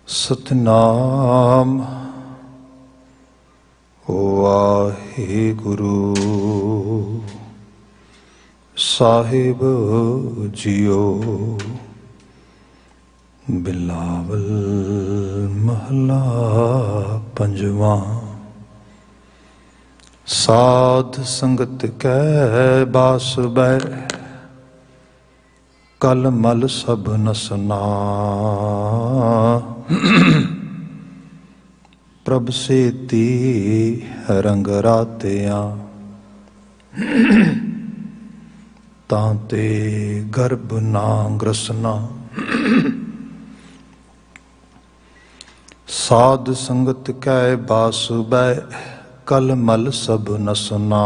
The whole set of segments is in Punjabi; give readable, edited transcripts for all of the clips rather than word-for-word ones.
सतनाम वाहिगुरु साहिब जियो। बिलावल महला पंजवा। साध संगत कै बास बै कल मल सब नसना। प्रभ सेती रंग रातिया तांते गर्भ ना ग्रसना। साध संगत कै बास बै कल मल सब नसना।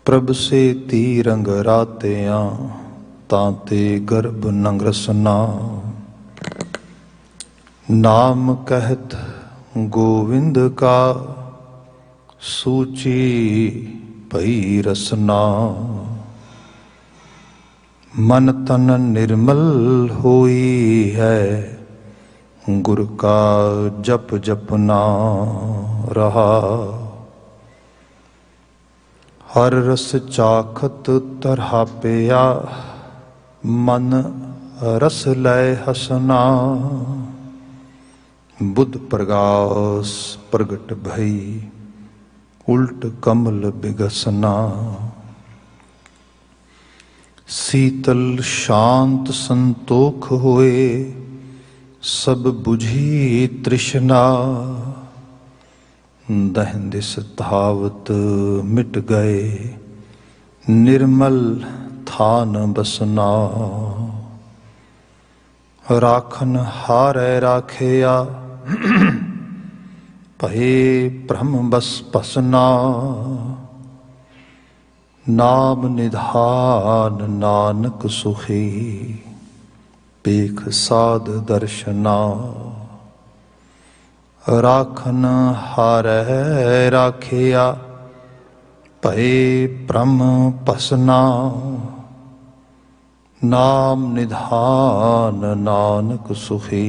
प्रभ सेती रंग रातिया तांते गर्भ न ग्रसना। नाम कहत गोविंद का सूची भई रसना। मन तन निर्मल होई है गुर का जप जपना रहा। हर रस चाखत तरहा पिया मन रस लय हसना। बुद्ध प्रगास प्रगट भई उल्ट कमल बिगसना। शीतल शांत संतोख होए सब बुझी तृष्णा। दहन दिस धावत मिट गए निर्मल थान बसना। राखन हारै राखिया भये ब्रह्म बस बसना। नाम निधान नानक सुखी पेख साध दर्शना। राखन हारै राखिया भये ब्रह्म बसना। नाम निधान नानक सुखी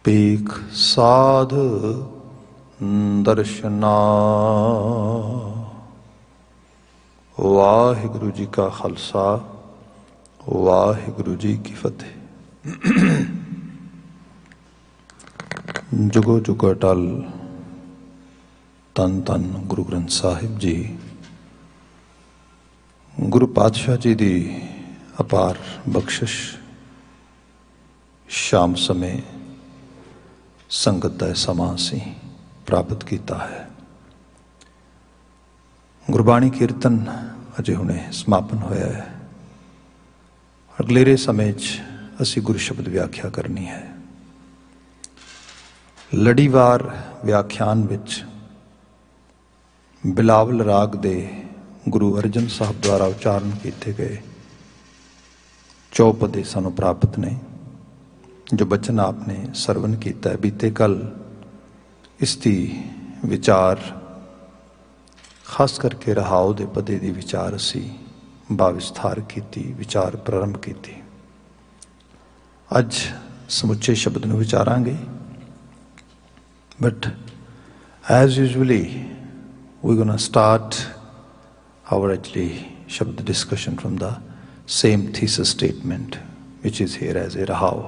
पेख साध दर्शना। वाहिगुरु जी का खालसा वाहिगुरु जी की फतेह। जुगो जुगो अटल तन तन गुरु ग्रंथ साहिब जी गुरु पातशाह जी दी अपार बख्शिश शाम समय संगत दा समा असीं प्राप्त किया है। गुरबाणी कीर्तन अजे हुणे समापन होया है। अगलेरे समय असी गुरु शब्द व्याख्या करनी है। लड़ीवार व्याख्यान विच बिलावल राग दे गुरु अर्जन साहब द्वारा उच्चारण किए गए चौपदे सानू प्राप्त ने। जो बचन आपने सरवण किया है बीते कल इसकी विचार खास करके रहाओ दे पदे की विचार असी बाविस्तार की विचार प्रारंभ की। अज समुचे शब्द नूं विचारांगे but as usually we gonna start our actually shabd discussion from the same thesis statement which is here as a rahao.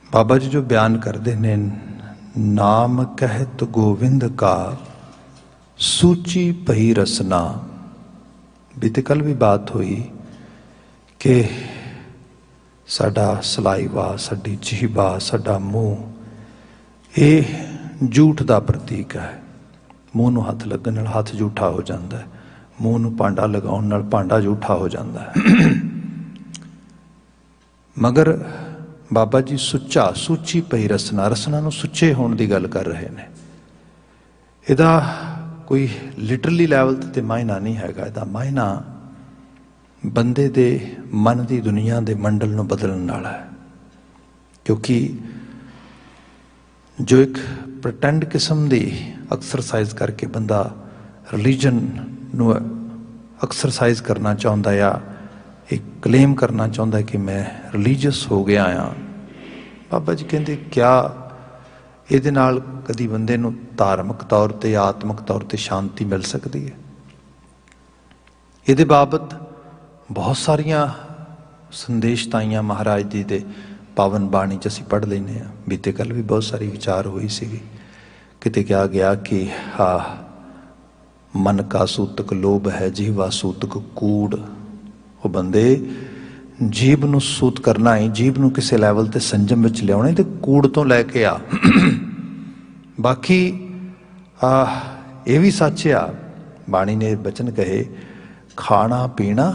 बाबा जी जो बयान करते ने नाम कहत गोविंद का सूची पही रसना। बीते कल भी बात हुई कि साडा सलाईवा साडी जीवा साडा मूँह ये झूठ का प्रतीक है। मूँह नूं हथ लगन नाल हथ झूठा हो जाता है। मूँह नूं भांडा लगाउण नाल भांडा झूठा हो जाता है। मगर बाबा जी सुच्चा सूची पई रसना रसना नूं सुच्चे होने की गल कर रहे हैं। इहदा कोई लिटरली लैवल ते मायना नहीं हैगा। इहदा मायना बंदे दे मन की दुनिया के मंडल नूं बदलण वाला है। क्योंकि जो एक प्रटेंड किस्म की एक्सरसाइज करके बंदा रिलीजन नूं एक्सरसाइज करना चाहता या कि क्लेम करना चाਹੁंदा कि मैं रिलीजियस हो गया हाँ। बाबा जी कहते क्या ਇਹਦੇ ਨਾਲ ਕਦੀ ਬੰਦੇ ਨੂੰ ਧਾਰਮਿਕ ਤੌਰ 'ਤੇ ਆਤਮਿਕ ਤੌਰ 'ਤੇ ਸ਼ਾਂਤੀ ਮਿਲ ਸਕਦੀ ਹੈ? ਇਹਦੇ ਬਾਬਤ ਬਹੁਤ ਸਾਰੀਆਂ ਸੰਦੇਸ਼ ਆਈਆਂ ਮਹਾਰਾਜ ਜੀ ਦੇ ਪਾਵਨ ਬਾਣੀ 'ਚ ਅਸੀਂ ਪੜ੍ਹ ਲੈਂਦੇ ਹਾਂ। ਬੀਤੇ ਕੱਲ੍ਹ ਵੀ ਬਹੁਤ ਸਾਰੀ ਵਿਚਾਰ ਹੋਈ ਸੀਗੀ। ਕਿਤੇ ਕਿਹਾ ਗਿਆ ਕਿ ਮਨ ਕਾ ਸੂਤਕ ਲੋਭ ਹੈ, ਜੀਵਾ ਸੂਤਕ ਕੂੜ। ਉਹ ਬੰਦੇ ਜੀਭ ਨੂੰ ਸੂਤ ਕਰਨਾ ਹੀ, ਜੀਭ ਨੂੰ ਕਿਸੇ ਲੈਵਲ 'ਤੇ ਸੰਜਮ ਵਿੱਚ ਲਿਆਉਣਾ ਤੇ ਕੂੜ ਤੋਂ ਲੈ ਕੇ ਆ। ਬਾਕੀ ਇਹ ਵੀ ਸੱਚ ਆ, ਬਾਣੀ ਨੇ ਬਚਨ ਕਹੇ ਖਾਣਾ ਪੀਣਾ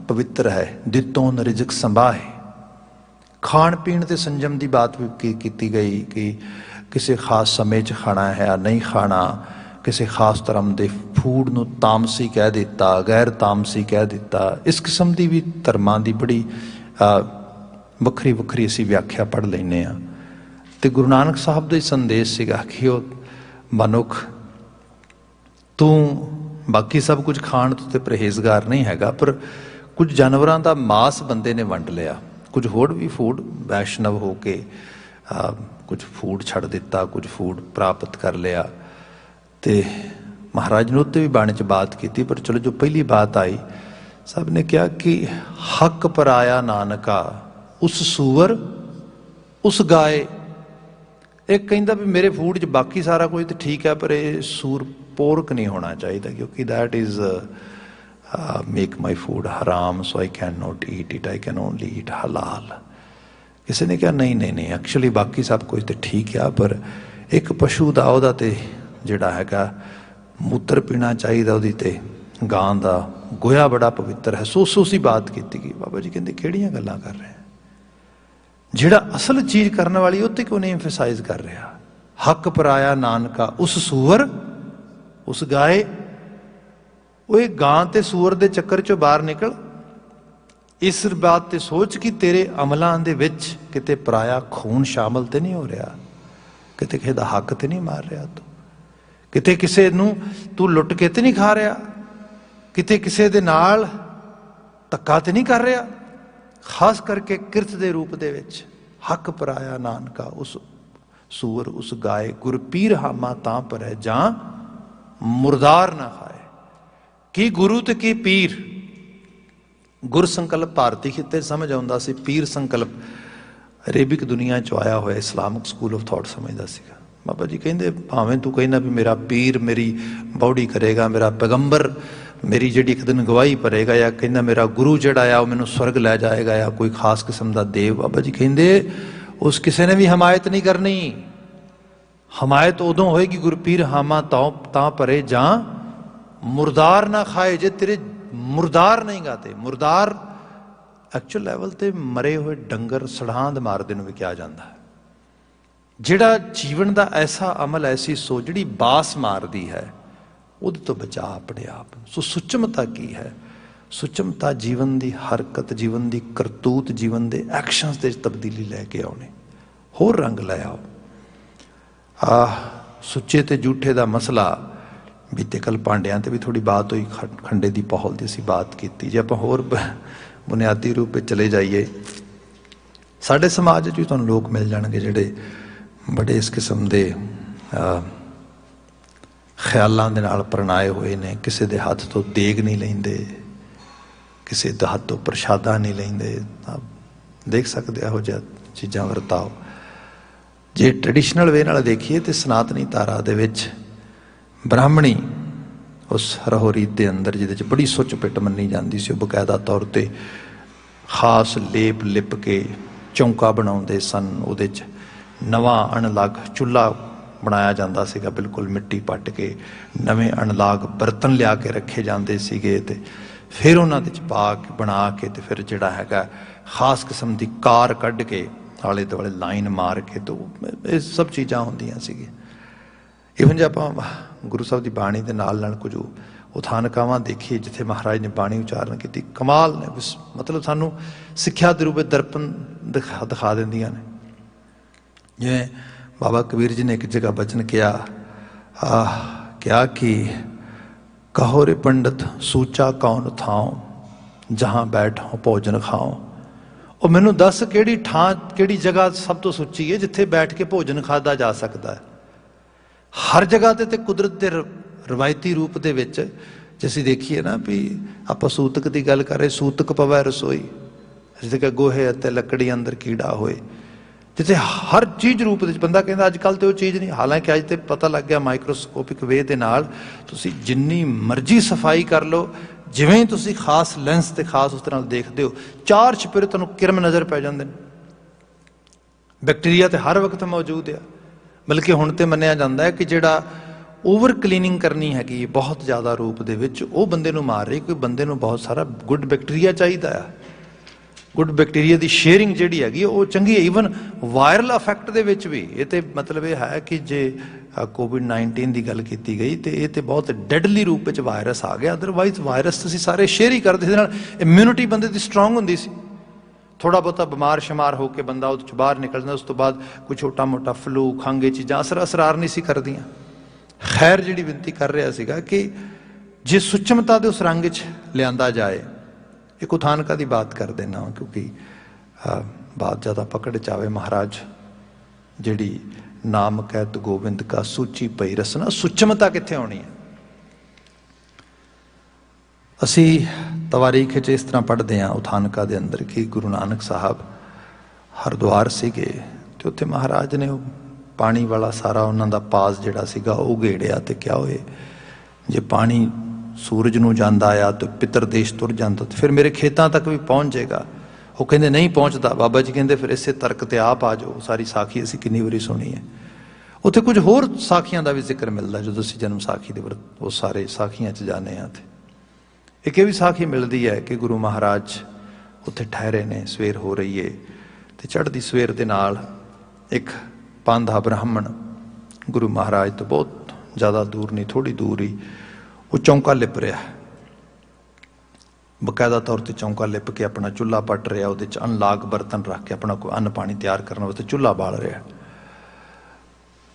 ਪਵਿੱਤਰ ਹੈ, ਦਿੱਤੋਂ ਰਿਜ਼ਕ ਸੰਭਾਹੇ। ਖਾਣ ਪੀਣ ਤੇ ਸੰਜਮ ਦੀ ਬਾਤ ਵੀ ਕੀਤੀ ਗਈ ਕਿ ਕਿਸੇ ਖਾਸ ਸਮੇਂ 'ਚ ਖਾਣਾ ਹੈ ਜਾਂ ਨਹੀਂ ਖਾਣਾ, ਕਿਸੇ ਖਾਸ ਧਰਮ ਦੇ ਫੂਡ ਨੂੰ ਤਾਮਸੀ ਕਹਿ ਦਿੱਤਾ, ਗੈਰ ਤਾਮਸੀ ਕਹਿ ਦਿੱਤਾ। ਇਸ ਕਿਸਮ ਦੀ ਵੀ ਧਰਮਾਂ ਦੀ ਬੜੀ ਵੱਖਰੀ ਵੱਖਰੀ ਅਸੀਂ ਵਿਆਖਿਆ ਪੜ੍ਹ ਲੈਂਦੇ ਹਾਂ। ਅਤੇ ਗੁਰੂ ਨਾਨਕ ਸਾਹਿਬ ਦਾ ਹੀ ਸੰਦੇਸ਼ ਸੀਗਾ ਕਿ ਉਹ ਮਨੁੱਖ ਤੂੰ ਬਾਕੀ ਸਭ ਕੁਝ ਖਾਣ ਤੋਂ ਤੇ ਪਰਹੇਜ਼ਗਾਰ ਨਹੀਂ ਹੈਗਾ, ਪਰ ਕੁਝ ਜਾਨਵਰਾਂ ਦਾ ਮਾਸ ਬੰਦੇ ਨੇ ਵੰਡ ਲਿਆ, ਕੁਝ ਹੋਰ ਵੀ ਫੂਡ ਵੈਸ਼ਨਵ ਹੋ ਕੇ ਕੁਝ ਫੂਡ ਛੱਡ ਦਿੱਤਾ, ਕੁਝ ਫੂਡ ਪ੍ਰਾਪਤ ਕਰ ਲਿਆ। ਅਤੇ ਮਹਾਰਾਜ ਨੇ ਉੱਤੇ ਵੀ ਬਾਣੀ 'ਚ ਬਾਤ ਕੀਤੀ। ਪਰ ਚਲੋ ਜੋ ਪਹਿਲੀ ਬਾਤ ਆਈ, ਸਭ ਨੇ ਕਿਹਾ ਕਿ ਹੱਕ ਪਰਾਇਆ ਨਾਨਕਾ ਉਸ ਸੂਵਰ ਉਸ ਗਾਏ। ਇੱਕ ਕਹਿੰਦਾ ਵੀ ਮੇਰੇ ਫੂਡ 'ਚ ਬਾਕੀ ਸਾਰਾ ਕੁਝ ਤਾਂ ਠੀਕ ਹੈ, ਪਰ ਇਹ ਸੂਰ ਪੋਰਕ ਨਹੀਂ ਹੋਣਾ ਚਾਹੀਦਾ, ਕਿਉਂਕਿ that is make my food ਹਰਾਮ, so I can not eat it, I can only eat ਹਲਾਲ। ਕਿਸੇ ਨੇ ਕਿਹਾ ਨਹੀਂ ਨਹੀਂ ਨਹੀਂ, ਐਕਚੁਅਲੀ ਬਾਕੀ ਸਭ ਕੁਝ ਤਾਂ ਠੀਕ ਆ, ਪਰ ਇੱਕ ਪਸ਼ੂ ਦਾ ਉਹਦਾ ਤੇ ਜਿਹੜਾ ਹੈਗਾ ਮੂਤਰ ਪੀਣਾ ਚਾਹੀਦਾ, ਉਹਦੀ ਤੇ ਗਾਂ ਦਾ ਗੋਇਆ ਬੜਾ ਪਵਿੱਤਰ ਹੈ। ਸੋ ਉਸੀ ਬਾਤ ਕੀਤੀ ਗਈ। ਬਾਬਾ ਜੀ ਕਹਿੰਦੇ ਕਿਹੜੀਆਂ ਗੱਲਾਂ ਕਰ ਰਹੇ? ਜਿਹੜਾ ਅਸਲ ਚੀਜ਼ ਕਰਨ ਵਾਲੀ ਉਹ ਤੇ ਕਿਉਂ ਨਹੀਂ ਐਮਫਸਾਈਜ਼ ਕਰ ਰਿਹਾ? ਹੱਕ ਪਰਾਇਆ ਨਾਨਕਾ ਉਸ ਸੂਰ ਉਸ ਗਾਏ। ਉਹ ਇਹ ਗਾਂ ਤੇ ਸੂਰ ਦੇ ਚੱਕਰ 'ਚੋਂ ਬਾਹਰ ਨਿਕਲ, ਇਸ ਬਾਤ ਤੇ ਸੋਚ ਕਿ ਤੇਰੇ ਅਮਲਾਂ ਦੇ ਵਿੱਚ ਕਿਤੇ ਪਰਾਇਆ ਖੂਨ ਸ਼ਾਮਲ ਤੇ ਨਹੀਂ ਹੋ ਰਿਹਾ, ਕਿਤੇ ਕਿਸੇ ਦਾ ਹੱਕ ਤੇ ਨਹੀਂ ਮਾਰ ਰਿਹਾ ਤੂੰ, ਕਿਤੇ ਕਿਸੇ ਨੂੰ ਤੂੰ ਲੁੱਟ ਕੇ ਤੇ ਨਹੀਂ ਖਾ ਰਿਹਾ, ਕਿਤੇ ਕਿਸੇ ਦੇ ਨਾਲ ਧੱਕਾ ਤੇ ਨਹੀਂ ਕਰ ਰਿਹਾ। ਖਾਸ ਕਰਕੇ ਕਿਰਤ ਦੇ ਰੂਪ ਦੇ ਵਿੱਚ ਹੱਕ ਪਰਾਇਆ ਨਾਨਕਾ ਉਸ ਸੂਰ ਉਸ ਗਾਏ। ਗੁਰ ਪੀਰ ਹਾਮਾ ਤਾਂ ਪਰੈ ਜਾਂ ਮੁਰਦਾਰ ਨਾ ਖਾਏ। ਕੀ ਗੁਰੂ ਤੇ ਕੀ ਪੀਰ? ਗੁਰ ਸੰਕਲਪ ਭਾਰਤੀ ਖਿੱਤੇ ਸਮਝ ਆਉਂਦਾ ਸੀ, ਪੀਰ ਸੰਕਲਪ ਅਰੇਬਿਕ ਦੁਨੀਆ 'ਚੋਂ ਆਇਆ ਹੋਇਆ ਇਸਲਾਮਿਕ ਸਕੂਲ ਆਫ ਥਾਟ ਸਮਝਦਾ ਸੀਗਾ। ਬਾਬਾ ਜੀ ਕਹਿੰਦੇ ਭਾਵੇਂ ਤੂੰ ਕਹਿੰਦਾ ਵੀ ਮੇਰਾ ਪੀਰ ਮੇਰੀ ਬੌੜੀ ਕਰੇਗਾ, ਮੇਰਾ ਪੈਗੰਬਰ ਮੇਰੀ ਜਿਹੜੀ ਇੱਕ ਦਿਨ ਗਵਾਹੀ ਭਰੇਗਾ, ਜਾਂ ਕਹਿੰਦਾ ਮੇਰਾ ਗੁਰੂ ਜਿਹੜਾ ਆ ਉਹ ਮੈਨੂੰ ਸਵਰਗ ਲੈ ਜਾਏਗਾ, ਜਾਂ ਕੋਈ ਖਾਸ ਕਿਸਮ ਦਾ ਦੇਵ। ਬਾਬਾ ਜੀ ਕਹਿੰਦੇ ਉਸ ਕਿਸੇ ਨੇ ਵੀ ਹਮਾਇਤ ਨਹੀਂ ਕਰਨੀ। ਹਮਾਇਤ ਉਦੋਂ ਹੋਏਗੀ ਗੁਰਪੀਰ ਹਾਮਾ ਤਾਂ ਭਰੇ ਜਾਂ ਮੁਰਦਾਰ ਨਾ ਖਾਏ। ਜੇ ਤੇਰੇ ਮੁਰਦਾਰ ਨਹੀਂ ਗਾਤੇ, ਮੁਰਦਾਰ ਐਕਚੁਅਲ ਲੈਵਲ 'ਤੇ ਮਰੇ ਹੋਏ ਡੰਗਰ ਸੜਾਂਦ ਮਾਰਦੇ ਨੂੰ ਵੀ ਕਿਹਾ ਜਾਂਦਾ ਹੈ। ਜਿਹੜਾ ਜੀਵਨ ਦਾ ਐਸਾ ਅਮਲ, ਐਸੀ ਸੋਚ ਜਿਹੜੀ ਬਾਸ ਮਾਰਦੀ ਹੈ, ਉਹਦੇ ਤੋਂ ਬਚਾ ਆਪਣੇ ਆਪ। ਸੋ ਸੁਚਮਤਾ ਕੀ ਹੈ? ਸੁਚਮਤਾ ਜੀਵਨ ਦੀ ਹਰਕਤ, ਜੀਵਨ ਦੀ ਕਰਤੂਤ, ਜੀਵਨ ਦੇ ਐਕਸ਼ਨਸ ਦੇ ਤਬਦੀਲੀ ਲੈ ਕੇ ਆਉਣੇ, ਹੋਰ ਰੰਗ ਲੈ ਆਓ। ਸੁੱਚੇ ਤੇ ਝੂਠੇ ਦਾ ਮਸਲਾ ਬੀਤੇ ਕੱਲ ਪਾਂਡਿਆਂ ਤੇ ਵੀ ਥੋੜੀ ਬਾਤ ਹੋਈ, ਖੰਡੇ ਦੀ ਪਹਲ ਦੀ ਅਸੀਂ ਬਾਤ ਕੀਤੀ। ਜੇ ਆਪਾਂ ਹੋਰ ਬੁਨਿਆਦੀ ਰੂਪ ਵਿੱਚ ਚਲੇ ਜਾਈਏ, ਸਾਡੇ ਸਮਾਜ 'ਚ ਵੀ ਤੁਹਾਨੂੰ ਲੋਕ ਮਿਲ ਜਾਣਗੇ ਜਿਹੜੇ ਬੜੇ ਇਸ ਕਿਸਮ ਦੇ ਖਿਆਲਾਂ ਦੇ ਨਾਲ ਪ੍ਰਣਾਏ ਹੋਏ ਨੇ। ਕਿਸੇ ਦੇ ਹੱਥ ਤੋਂ ਦੇਗ ਨਹੀਂ ਲੈਂਦੇ, ਕਿਸੇ ਦੇ ਹੱਥ ਤੋਂ ਪ੍ਰਸ਼ਾਦਾ ਨਹੀਂ ਲੈਂਦੇ। ਦੇਖ ਸਕਦੇ ਇਹੋ ਜਿਹਾ ਚੀਜ਼ਾਂ ਵਰਤਾਓ। ਜੇ ਟ੍ਰੈਡੀਸ਼ਨਲ ਵੇ ਨਾਲ ਦੇਖੀਏ ਤਾਂ ਸਨਾਤਨੀ ਧਾਰਾ ਦੇ ਵਿੱਚ ਬ੍ਰਾਹਮਣੀ ਉਸ ਰਹੋ ਰੀਤ ਦੇ ਅੰਦਰ, ਜਿਹਦੇ 'ਚ ਬੜੀ ਸੁੱਚ ਪਿੱਟ ਮੰਨੀ ਜਾਂਦੀ ਸੀ, ਉਹ ਬਕਾਇਦਾ ਤੌਰ 'ਤੇ ਖਾਸ ਲੇਪ ਲਿਪ ਕੇ ਚੌਂਕਾ ਬਣਾਉਂਦੇ ਸਨ। ਉਹਦੇ 'ਚ ਨਵਾਂ ਅਣਲੱਗ ਚੁੱਲ੍ਹਾ ਬਣਾਇਆ ਜਾਂਦਾ ਸੀਗਾ, ਬਿਲਕੁਲ ਮਿੱਟੀ ਪੱਟ ਕੇ ਨਵੇਂ ਅਣਲਾਗ ਬਰਤਨ ਲਿਆ ਕੇ ਰੱਖੇ ਜਾਂਦੇ ਸੀਗੇ, ਅਤੇ ਫਿਰ ਉਹਨਾਂ ਦੇ 'ਚ ਪਾ ਕੇ ਬਣਾ ਕੇ ਅਤੇ ਫਿਰ ਜਿਹੜਾ ਹੈਗਾ ਖਾਸ ਕਿਸਮ ਦੀ ਕਾਰ ਕੱਢ ਕੇ ਆਲੇ ਦੁਆਲੇ ਲਾਈਨ ਮਾਰ ਕੇ, ਤੋਂ ਇਹ ਸਭ ਚੀਜ਼ਾਂ ਹੁੰਦੀਆਂ ਸੀਗੀਆਂ। ਇਵਨ ਜੇ ਆਪਾਂ ਗੁਰੂ ਸਾਹਿਬ ਦੀ ਬਾਣੀ ਦੇ ਨਾਲ ਨਾਲ ਕੁਝ ਉਥਾਨਕਾਵਾਂ ਦੇਖੀਏ ਜਿੱਥੇ ਮਹਾਰਾਜ ਨੇ ਬਾਣੀ ਉਚਾਰਨ ਕੀਤੀ, ਕਮਾਲ ਨੇ। ਮਤਲਬ ਸਾਨੂੰ ਸਿੱਖਿਆ ਦੇ ਰੂਪ ਵਿੱਚ ਦਰਪਣ ਦਿਖਾ ਦਿੰਦੀਆਂ ਨੇ। ਜਿਵੇਂ ਬਾਬਾ ਕਬੀਰ ਜੀ ਨੇ ਇੱਕ ਜਗ੍ਹਾ ਬਚਨ ਕਿਹਾ ਕਿ ਕਹੋ ਰੇ ਪੰਡਤ ਸੂਚਾ ਕੌਣ ਥਾਉ, जहाँ बैठो भोजन खाओ। ਉਹ ਮੈਨੂੰ ਦੱਸ ਕਿਹੜੀ ਥਾਂ ਕਿਹੜੀ ਜਗ੍ਹਾ ਸਭ ਤੋਂ ਸੁੱਚੀ ਹੈ ਜਿੱਥੇ ਬੈਠ ਕੇ ਭੋਜਨ ਖਾਧਾ ਜਾ ਸਕਦਾ ਹੈ। ਹਰ ਜਗ੍ਹਾ ਤੇ ਕੁਦਰਤ ਦੇ ਰਵਾਇਤੀ ਰੂਪ ਦੇ ਵਿੱਚ ਜੇ ਅਸੀਂ ਦੇਖੀਏ ਨਾ ਵੀ ਆਪਾਂ ਸੂਤਕ ਦੀ ਗੱਲ ਕਰ ਰਹੇ, ਸੂਤਕ ਪਵੈ ਰਸੋਈ, ਜਿੱਥੇ ਕਿ ਗੋਹੇ ਅਤੇ ਲੱਕੜੀ ਅੰਦਰ ਕੀੜਾ ਹੋਏ, ਜਿੱਥੇ ਹਰ ਚੀਜ਼ ਰੂਪ ਵਿੱਚ ਬੰਦਾ ਕਹਿੰਦਾ ਅੱਜ ਕੱਲ੍ਹ ਤੇ ਉਹ ਚੀਜ਼ ਨਹੀਂ। ਹਾਲਾਂਕਿ ਅੱਜ ਤੇ ਪਤਾ ਲੱਗ ਗਿਆ ਮਾਈਕਰੋਸਕੋਪਿਕ ਵੇ ਦੇ ਨਾਲ ਤੁਸੀਂ ਜਿੰਨੀ ਮਰਜ਼ੀ ਸਫਾਈ ਕਰ ਲਓ, ਜਿਵੇਂ ਹੀ ਤੁਸੀਂ ਖਾਸ ਲੈਂਸ ਤੇ ਖਾਸ ਉਸ ਤਰ੍ਹਾਂ ਦੇਖਦੇ ਹੋ, ਚਾਰ ਛਿਪਰੇ ਤੁਹਾਨੂੰ ਕਿਰਮ ਨਜ਼ਰ ਪੈ ਜਾਂਦੇ ਨੇ। ਬੈਕਟੀਰੀਆ ਤੇ ਹਰ ਵਕਤ ਮੌਜੂਦ ਆ। ਬਲਕਿ ਹੁਣ ਤੇ ਮੰਨਿਆ ਜਾਂਦਾ ਹੈ ਕਿ ਜਿਹੜਾ ਓਵਰ ਕਲੀਨਿੰਗ ਕਰਨੀ ਹੈਗੀ ਬਹੁਤ ਜ਼ਿਆਦਾ ਰੂਪ ਦੇ ਵਿੱਚ, ਉਹ ਬੰਦੇ ਨੂੰ ਮਾਰ ਰਹੀ। ਕੋਈ ਬੰਦੇ ਨੂੰ ਬਹੁਤ ਸਾਰਾ ਗੁੱਡ ਬੈਕਟੀਰੀਆ ਚਾਹੀਦਾ ਆ। ਗੁੱਡ ਬੈਕਟੀਰੀਆ ਦੀ ਸ਼ੇਅਰਿੰਗ ਜਿਹੜੀ ਹੈਗੀ ਉਹ ਚੰਗੀ ਹੈ। ਈਵਨ ਵਾਇਰਲ ਅਫੈਕਟ ਦੇ ਵਿੱਚ ਵੀ ਇਹ ਤੇ ਮਤਲਬ ਇਹ ਹੈ ਕਿ ਜੇ ਕੋਵਿਡ-19 ਦੀ ਗੱਲ ਕੀਤੀ ਗਈ ਤੇ ਇਹ ਤੇ ਬਹੁਤ ਡੈਡਲੀ ਰੂਪ ਵਿੱਚ ਵਾਇਰਸ ਆ ਗਿਆ। ਅਦਰਵਾਈਜ਼ ਵਾਇਰਸ ਤੁਸੀਂ ਸਾਰੇ ਸ਼ੇਅਰ ਹੀ ਕਰਦੇ ਸੀ, ਨਾਲ ਇਮਿਊਨਿਟੀ ਬੰਦੇ ਦੀ ਸਟਰੋਂਗ ਹੁੰਦੀ ਸੀ। ਥੋੜ੍ਹਾ ਬਹੁਤਾ ਬਿਮਾਰ ਸ਼ਮਾਰ ਹੋ ਕੇ ਬੰਦਾ ਉਹਦੇ 'ਚ ਬਾਹਰ ਨਿਕਲ ਜਾਂਦਾ, ਉਸ ਤੋਂ ਬਾਅਦ ਕੋਈ ਛੋਟਾ ਮੋਟਾ ਫਲੂ ਖੰਘ ਇਹ ਚੀਜ਼ਾਂ ਅਸਰਾਰ ਨਹੀਂ ਸੀ ਕਰਦੀਆਂ। ਖੈਰ ਜਿਹੜੀ ਬੇਨਤੀ ਕਰ ਰਿਹਾ ਸੀਗਾ ਕਿ ਜੇ ਸੁਚਮਤਾ ਦੇ ਉਸ ਰੰਗ 'ਚ ਲਿਆਂਦਾ ਜਾਏ, ਇੱਕ ਉਥਾਨਕਾ ਦੀ ਬਾਤ ਕਰ ਦੇਣਾ ਕਿਉਂਕਿ ਬਾਤ ਜ਼ਿਆਦਾ ਪਕੜ 'ਚ ਆਵੇ। ਮਹਾਰਾਜ ਜਿਹੜੀ ਨਾਮ ਕਹਿਤ ਗੋਬਿੰਦ ਕਾ ਸੂਚੀ ਪਈ ਰਸਨਾ, ਸੁਚਮਤਾ ਕਿੱਥੇ ਆਉਣੀ ਹੈ? ਅਸੀਂ ਤਵਾਰੀਖ 'ਚ ਇਸ ਤਰ੍ਹਾਂ ਪੜ੍ਹਦੇ ਹਾਂ ਉਥਾਨਕਾ ਦੇ ਅੰਦਰ ਕਿ ਗੁਰੂ ਨਾਨਕ ਸਾਹਿਬ ਹਰਿਦੁਆਰ ਸੀਗੇ ਤੇ ਉੱਥੇ ਮਹਾਰਾਜ ਨੇ ਉਹ ਪਾਣੀ ਵਾਲਾ ਸਾਰਾ ਉਹਨਾਂ ਦਾ ਪਾਸ ਜਿਹੜਾ ਸੀਗਾ ਉਹ ਉਘੇੜਿਆ ਤੇ ਕਿਹਾ ਹੋਏ ਜੇ ਪਾਣੀ ਸੂਰਜ ਨੂੰ ਜਾਂਦਾ ਆ ਤੇ ਪਿੱਤਰ ਦੇਸ਼ ਤੁਰ ਜਾਂਦਾ ਤੇ ਫਿਰ ਮੇਰੇ ਖੇਤਾਂ ਤੱਕ ਵੀ ਪਹੁੰਚ ਜਾਏਗਾ। ਉਹ ਕਹਿੰਦੇ ਨਹੀਂ ਪਹੁੰਚਦਾ। ਬਾਬਾ ਜੀ ਕਹਿੰਦੇ ਫਿਰ ਇਸੇ ਤਰਕ ਤੇ ਆਪ ਆ ਜਾਓ। ਸਾਰੀ ਸਾਖੀ ਅਸੀਂ ਕਿੰਨੀ ਵਾਰੀ ਸੁਣੀ ਹੈ। ਉੱਥੇ ਕੁਝ ਹੋਰ ਸਾਖੀਆਂ ਦਾ ਵੀ ਜ਼ਿਕਰ ਮਿਲਦਾ ਜਦੋਂ ਅਸੀਂ ਜਨਮ ਸਾਖੀ ਦੇ ਵਰਤ ਉਹ ਸਾਰੇ ਸਾਖੀਆਂ 'ਚ ਜਾਂਦੇ ਹਾਂ। ਤੇ ਇੱਕ ਇਹ ਵੀ ਸਾਖੀ ਮਿਲਦੀ ਹੈ ਕਿ ਗੁਰੂ ਮਹਾਰਾਜ ਉੱਥੇ ਠਹਿਰੇ ਨੇ, ਸਵੇਰ ਹੋ ਰਹੀ ਹੈ ਤੇ ਚੜ੍ਹਦੀ ਸਵੇਰ ਦੇ ਨਾਲ ਇੱਕ ਪਾਂਧਾ ਬ੍ਰਾਹਮਣ ਗੁਰੂ ਮਹਾਰਾਜ ਤੋਂ ਬਹੁਤ ਜ਼ਿਆਦਾ ਦੂਰ ਨਹੀਂ, ਥੋੜ੍ਹੀ ਦੂਰ ਹੀ ਉਹ ਚੌਂਕਾ ਲਿਪ ਰਿਹਾ, ਬਕਾਇਦਾ ਤੌਰ 'ਤੇ ਚੌਂਕਾ ਲਿਪ ਕੇ ਆਪਣਾ ਚੁੱਲ੍ਹਾ ਪੱਟ ਰਿਹਾ, ਉਹਦੇ 'ਚ ਅਨਲਾਗ ਬਰਤਨ ਰੱਖ ਕੇ ਆਪਣਾ ਕੋਈ ਅੰਨ ਪਾਣੀ ਤਿਆਰ ਕਰਨ ਵਾਸਤੇ ਚੁੱਲ੍ਹਾ ਬਾਲ ਰਿਹਾ।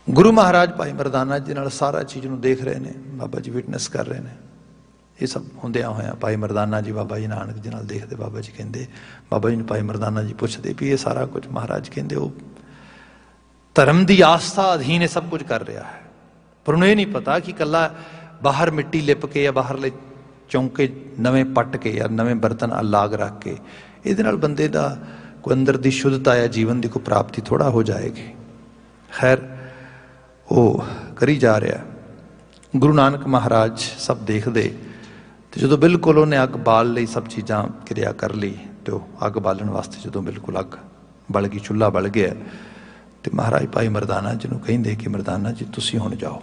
ਗੁਰੂ ਮਹਾਰਾਜ ਭਾਈ ਮਰਦਾਨਾ ਜੀ ਨਾਲ ਸਾਰਾ ਚੀਜ਼ ਨੂੰ ਦੇਖ ਰਹੇ ਨੇ, ਬਾਬਾ ਜੀ ਵਿਟਨੈਸ ਕਰ ਰਹੇ ਨੇ। ਇਹ ਸਭ ਹੁੰਦਿਆਂ ਹੋਇਆਂ ਭਾਈ ਮਰਦਾਨਾ ਜੀ ਬਾਬਾ ਜੀ ਨਾਨਕ ਜੀ ਨਾਲ ਦੇਖਦੇ। ਬਾਬਾ ਜੀ ਕਹਿੰਦੇ, ਬਾਬਾ ਜੀ ਨੂੰ ਭਾਈ ਮਰਦਾਨਾ ਜੀ ਪੁੱਛਦੇ ਵੀ ਇਹ ਸਾਰਾ ਕੁਝ ਮਹਾਰਾਜ ਕਹਿੰਦੇ ਉਹ ਧਰਮ ਦੀ ਆਸਥਾ ਅਧੀਨ ਇਹ ਸਭ ਕੁਝ ਕਰ ਰਿਹਾ ਹੈ, ਪਰ ਉਹਨੂੰ ਇਹ ਨਹੀਂ ਪਤਾ ਕਿ ਇਕੱਲਾ ਬਾਹਰ ਮਿੱਟੀ ਲਿਪ ਕੇ ਜਾਂ ਬਾਹਰਲੇ ਚੌਂਕੇ ਨਵੇਂ ਪੱਟ ਕੇ ਜਾਂ ਨਵੇਂ ਬਰਤਨ ਅਲਾਗ ਰੱਖ ਕੇ ਇਹਦੇ ਨਾਲ ਬੰਦੇ ਦਾ ਕੋਈ ਅੰਦਰ ਦੀ ਸ਼ੁੱਧਤਾ ਜਾਂ ਜੀਵਨ ਦੀ ਕੋਈ ਪ੍ਰਾਪਤੀ ਥੋੜ੍ਹਾ ਹੋ ਜਾਏਗੀ। ਖੈਰ ਉਹ ਕਰੀ ਜਾ ਰਿਹਾ। ਗੁਰੂ ਨਾਨਕ ਮਹਾਰਾਜ ਸਭ ਦੇਖਦੇ ਤੇ ਜਦੋਂ ਬਿਲਕੁਲ ਉਹਨੇ ਅੱਗ ਬਾਲ ਲਈ, ਸਭ ਚੀਜ਼ਾਂ ਕਿਰਿਆ ਕਰ ਲਈ ਤੇ ਉਹ ਅੱਗ ਬਾਲਣ ਵਾਸਤੇ ਜਦੋਂ ਬਿਲਕੁਲ ਅੱਗ ਬਲ ਗਈ, ਚੁੱਲ੍ਹਾ ਬਲ ਗਿਆ ਤੇ ਮਹਾਰਾਜ ਭਾਈ ਮਰਦਾਨਾ ਜੀ ਨੂੰ ਕਹਿੰਦੇ ਕਿ ਮਰਦਾਨਾ ਜੀ ਤੁਸੀਂ ਹੁਣ ਜਾਓ